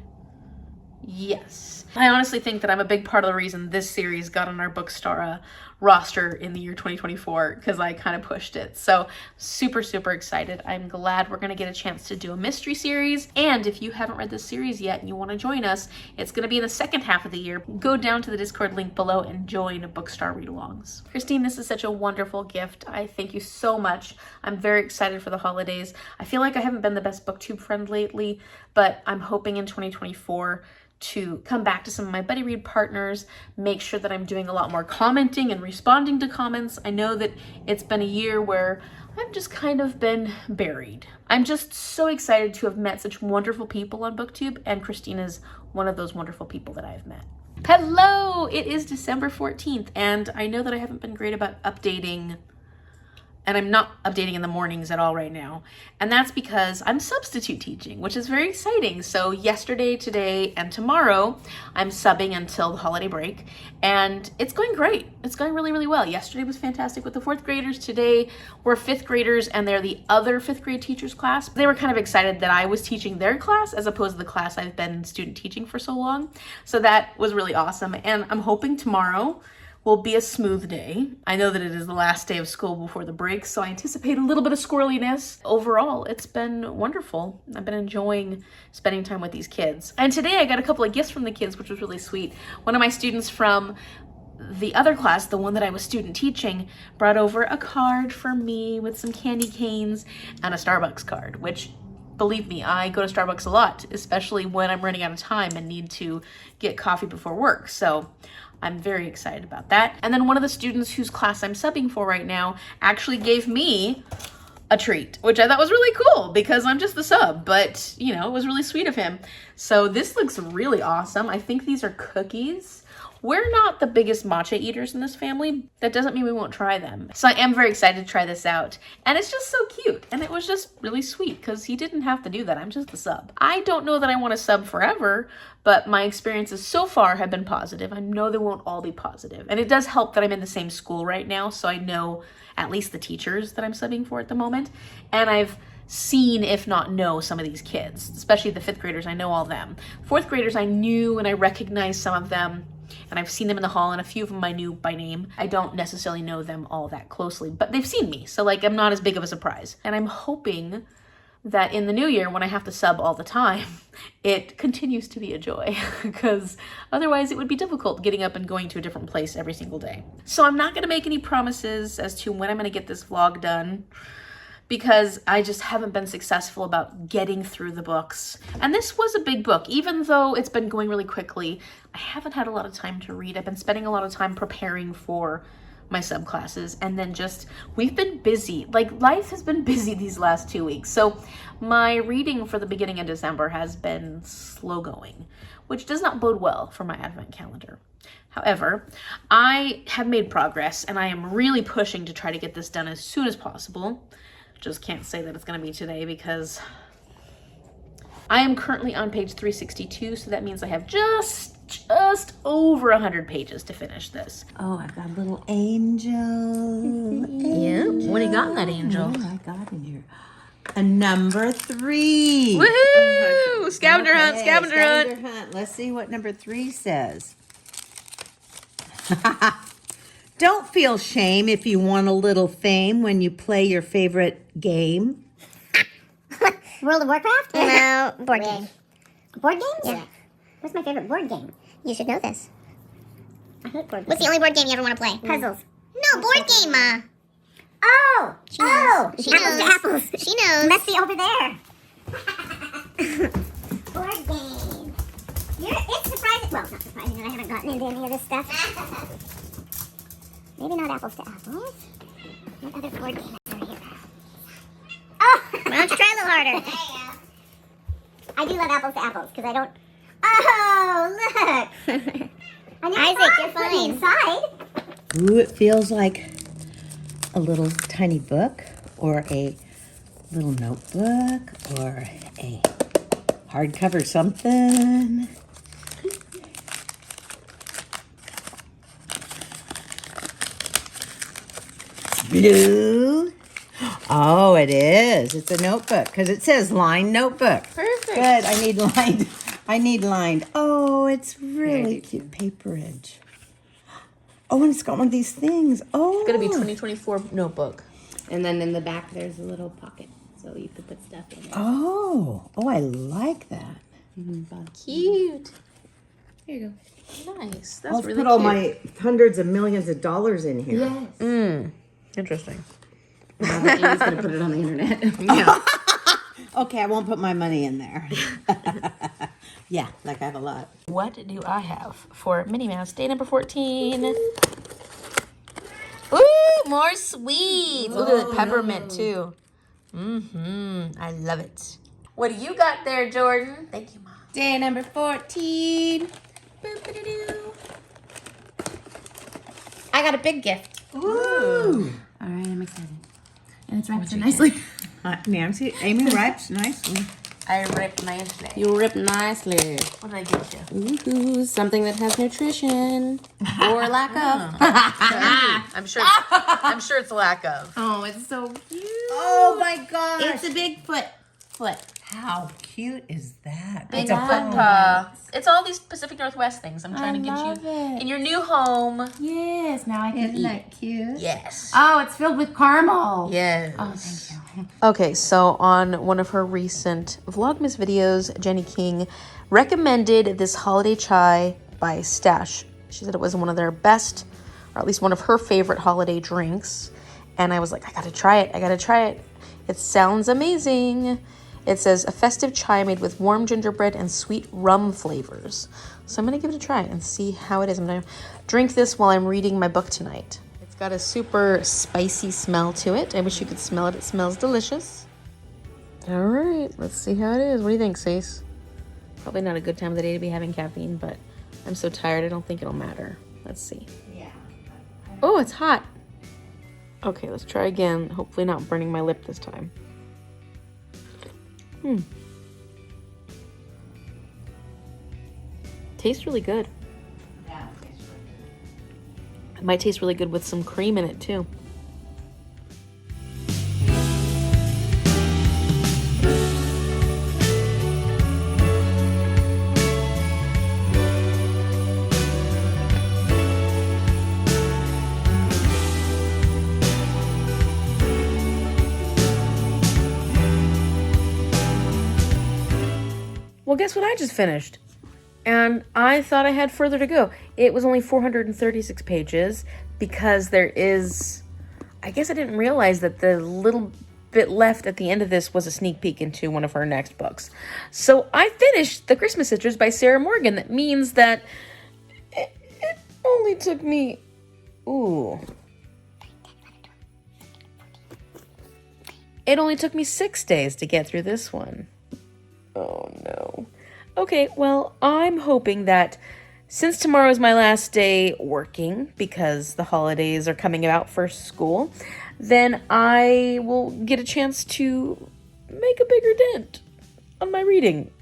Yes. I honestly think that I'm a big part of the reason this series got on our BookStara roster in the year 2024 because I kind of pushed it. So super, super excited. I'm glad we're going to get a chance to do a mystery series. And if you haven't read this series yet and you want to join us, it's going to be in the second half of the year. Go down to the Discord link below and join BookStara Readalongs. Christine, this is such a wonderful gift. I thank you so much. I'm very excited for the holidays. I feel like I haven't been the best BookTube friend lately, but I'm hoping in 2024 to come back to some of my buddy read partners, make sure that I'm doing a lot more commenting and responding to comments. I know that it's been a year where I've just kind of been buried. I'm just so excited to have met such wonderful people on BookTube, and Christina's one of those wonderful people that I've met. Hello, it is December 14th, and I know that I haven't been great about updating and I'm not updating in the mornings at all right now. And that's because I'm substitute teaching, which is very exciting. So yesterday, today, and tomorrow, I'm subbing until the holiday break, and it's going great. It's going really, really well. Yesterday was fantastic with the 4th graders. Today, we're 5th graders, and they're the other 5th grade teachers class. They were kind of excited that I was teaching their class as opposed to the class I've been student teaching for so long. So that was really awesome, and I'm hoping tomorrow will be a smooth day. I know that it is the last day of school before the break, so I anticipate a little bit of squirreliness. Overall, it's been wonderful. I've been enjoying spending time with these kids. And today I got a couple of gifts from the kids, which was really sweet. One of my students from the other class, the one that I was student teaching, brought over a card for me with some candy canes and a Starbucks card, which, believe me, I go to Starbucks a lot, especially when I'm running out of time and need to get coffee before work. So I'm very excited about that. And then one of the students whose class I'm subbing for right now actually gave me a treat, which I thought was really cool because I'm just the sub, but you know, it was really sweet of him. So this looks really awesome. I think these are cookies. We're not the biggest matcha eaters in this family. That doesn't mean we won't try them. So I am very excited to try this out. And it's just so cute. And it was just really sweet because he didn't have to do that. I'm just the sub. I don't know that I want to sub forever, but my experiences so far have been positive. I know they won't all be positive. And it does help that I'm in the same school right now, so I know at least the teachers that I'm subbing for at the moment. And I've seen, if not know, some of these kids, especially the 5th graders. I know all them. 4th graders I knew and I recognized some of them. And I've seen them in the hall, and a few of them I knew by name. I don't necessarily know them all that closely, but they've seen me. So like, I'm not as big of a surprise. And I'm hoping that in the new year, when I have to sub all the time, it continues to be a joy because otherwise it would be difficult getting up and going to a different place every single day. So I'm not going to make any promises as to when I'm going to get this vlog done because I just haven't been successful about getting through the books. And this was a big book. Even though it's been going really quickly, I haven't had a lot of time to read. I've been spending a lot of time preparing for my subclasses, and then just, we've been busy. Like, life has been busy these last 2 weeks. So my reading for the beginning of December has been slow going, which does not bode well for my Advent calendar. However, I have made progress, and I am really pushing to try to get this done as soon as possible. Just can't say that it's going to be today because I am currently on page 362, so that means I have just over 100 pages to finish this. Oh, I've got a little angel. Yeah? What do you got in that angel? Oh, I got in here. A number 3. Woohoo! Scavenger hunt, scavenger hunt. Scavenger hunt. Let's see what number 3 says. Don't feel shame if you want a little fame when you play your favorite game. World of Warcraft? No, board game. Board games? Yeah. What's my favorite board game? You should know this. I hate board games. What's the only board game you ever want to play? Puzzles. No, board game, Ma. Oh! She knows. She knows. Apples. She knows. Messy over there. Board game. It's surprising. Well, not surprising that I haven't gotten into any of this stuff. Maybe not apples to apples. What other board game is there here? Oh! Why don't you try a little harder? There you go. I do love apples to apples because I don't. Oh, look! Isaac, you're fine. Inside. Ooh, it feels like a little tiny book or a little notebook or a hardcover something. Blue. Oh, it is. It's a notebook because it says lined notebook. Perfect. Good. I need lined. Oh, it's really cute paperage. Oh, and it's got one of these things. Oh. It's gonna be 2024 notebook. And then in the back, there's a little pocket, so you could put stuff in it. Oh, I like that. Cute. Here you go. Nice. That's I'll really put all cute. my hundreds of millions of dollars in here. Yes. Interesting. Now that Amy's gonna put it on the internet. Yeah. Okay, I won't put my money in there. Yeah, like I have a lot. What do I have for Minnie Mouse Day number 14? Ooh, more sweets. Look at the peppermint too. I love it. What do you got there, Jordan? Thank you, Mom. Day number 14. Boop-a-doo-doo. I got a big gift. Ooh. All right, I'm excited. And it's wrapped so nicely. Nancy, Amy writes nicely. I rip nicely. You rip nicely. What did I get you? Ooh, something that has nutrition or lack of. I'm sure it's a lack of. Oh, it's so cute. Oh my gosh. It's a big foot. How cute is that? Big It's a foot paw. It's all these Pacific Northwest things I'm trying to get love you it. in your new home. Yes, now I can Isn't eat. that cute? Yes. Oh, it's filled with caramel. Yes. Oh, thank you. Okay, so on one of her recent Vlogmas videos, Jenny King recommended this holiday chai by Stash. She said it was one of their best, or at least one of her favorite holiday drinks. And I was like, I gotta try it. It sounds amazing. It says a festive chai made with warm gingerbread and sweet rum flavors. So I'm gonna give it a try and see how it is. I'm gonna drink this while I'm reading my book tonight. It's got a super spicy smell to it. I wish you could smell it. It smells delicious. All right, let's see how it is. What do you think, Sace? Probably not a good time of the day to be having caffeine, but I'm so tired I don't think it'll matter. Let's see. Yeah. Oh, it's hot. Okay, let's try again. Hopefully not burning my lip this time. Tastes really good. Yeah, it's really good. It might taste really good with some cream in it too. Well, guess what I just finished? And I thought I had further to go. It was only 436 pages because there is... I guess I didn't realize that the little bit left at the end of this was a sneak peek into one of her next books. So I finished The Christmas Sisters by Sarah Morgan. That means that it only took me... It only took me 6 days to get through this one. Oh no. Okay, well, I'm hoping that since tomorrow is my last day working because the holidays are coming about for school, then I will get a chance to make a bigger dent on my reading.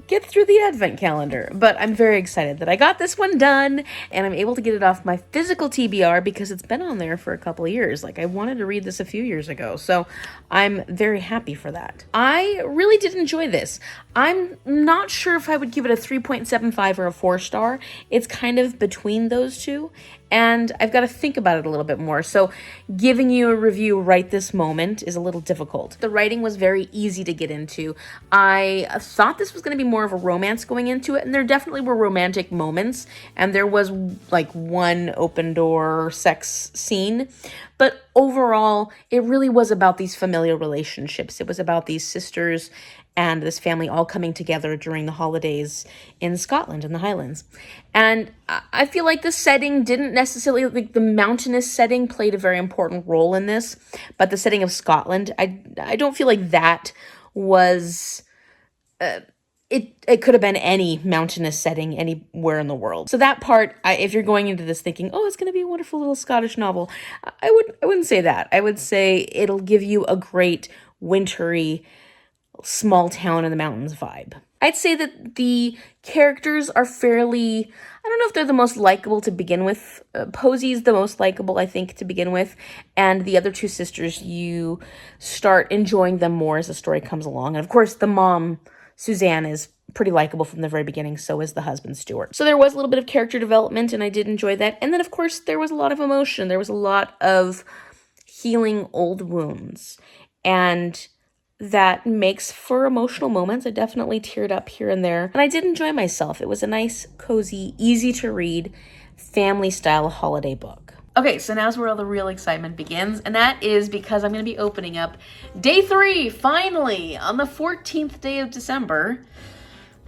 Get through the advent calendar. But I'm very excited that I got this one done and I'm able to get it off my physical TBR because it's been on there for a couple of years. Like, I wanted to read this a few years ago, so I'm very happy for that. I really did enjoy this. I'm not sure if I would give it a 3.75 or a 4-star. It's kind of between those two, and I've got to think about it a little bit more. So giving you a review right this moment is a little difficult. The writing was very easy to get into. I thought this was going to be more of a romance going into it, and there definitely were romantic moments, and there was like one open door sex scene. But overall, it really was about these familial relationships. It was about these sisters and this family all coming together during the holidays in Scotland, in the Highlands. And I feel like the setting didn't necessarily, like the mountainous setting played a very important role in this, but the setting of Scotland, I don't feel like that was... It could have been any mountainous setting anywhere in the world. So that part, if you're going into this thinking, oh, it's going to be a wonderful little Scottish novel, I wouldn't say that. I would say it'll give you a great wintry, small town in the mountains vibe. I'd say that the characters are fairly, I don't know if they're the most likable to begin with. Posey's the most likable, I think, to begin with. And the other two sisters, you start enjoying them more as the story comes along. And of course, the mom, Suzanne, is pretty likable from the very beginning, so is the husband, Stuart. So there was a little bit of character development, and I did enjoy that. And then, of course, there was a lot of emotion. There was a lot of healing old wounds. And that makes for emotional moments. I definitely teared up here and there. And I did enjoy myself. It was a nice, cozy, easy to read, family-style holiday book. Okay, so now's where all the real excitement begins, and that is because I'm going to be opening up day 3, finally, on the 14th day of December.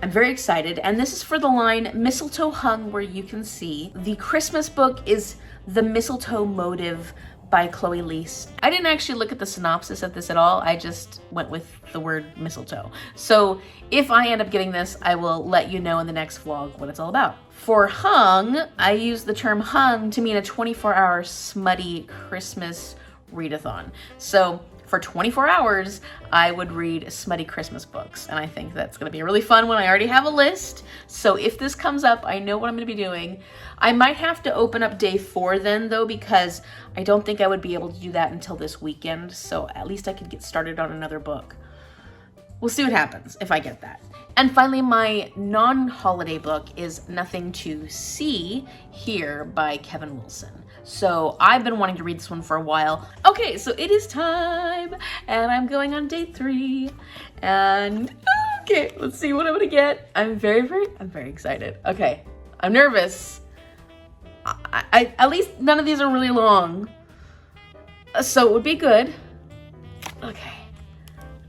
I'm very excited, and this is for the line Mistletoe Hung, where you can see the Christmas book is The Mistletoe Motive by Chloe Leese. I didn't actually look at the synopsis of this at all. I just went with the word mistletoe. So if I end up getting this, I will let you know in the next vlog what it's all about. For hung, I use the term hung to mean a 24-hour smutty Christmas readathon. So for 24 hours, I would read smutty Christmas books. And I think that's gonna be a really fun one. I already have a list. So if this comes up, I know what I'm gonna be doing. I might have to open up day 4 then though, because I don't think I would be able to do that until this weekend. So at least I could get started on another book. We'll see what happens if I get that. And finally, my non-holiday book is Nothing to See Here by Kevin Wilson. So I've been wanting to read this one for a while. Okay, so it is time, and I'm going on day 3. And okay, let's see what I'm gonna get. I'm very excited. Okay, I'm nervous. I at least none of these are really long, so it would be good. Okay.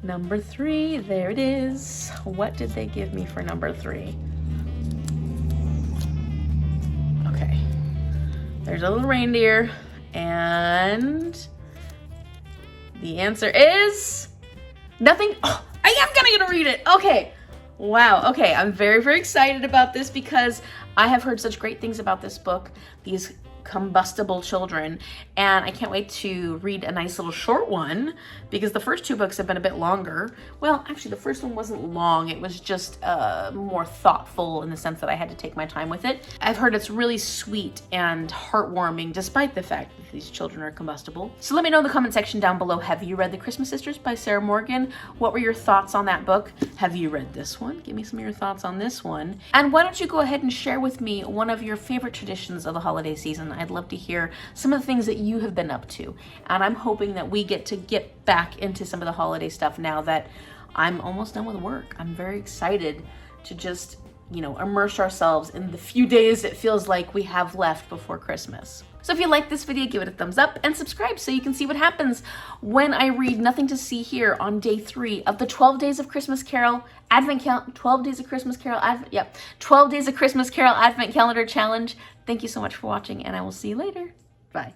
Number 3, there it is. What did they give me for number 3? Okay. There's a little reindeer, and the answer is nothing. Oh, I am gonna read it. Okay. Wow. Okay. I'm very excited about this because I have heard such great things about this book. These combustible children, and I can't wait to read a nice little short one because the first 2 books have been a bit longer. Well, actually the first one wasn't long, it was just more thoughtful in the sense that I had to take my time with it. I've heard it's really sweet and heartwarming despite the fact that these children are combustible. So let me know in the comment section down below, have you read The Christmas Sisters by Sarah Morgan? What were your thoughts on that book? Have you read this one? Give me some of your thoughts on this one. And why don't you go ahead and share with me one of your favorite traditions of the holiday season. I'd love to hear some of the things that you have been up to. And I'm hoping that we get to get back into some of the holiday stuff now that I'm almost done with work. I'm very excited to just, you know, immerse ourselves in the few days it feels like we have left before Christmas. So if you like this video, give it a thumbs up and subscribe so you can see what happens when I read Nothing to See Here on day 3 of the 12 Days of Christmas Carol Advent Calendar, 12 Days of Christmas Carol Advent, 12 Days of Christmas Carol Advent Calendar Challenge. Thank you so much for watching, and I will see you later. Bye.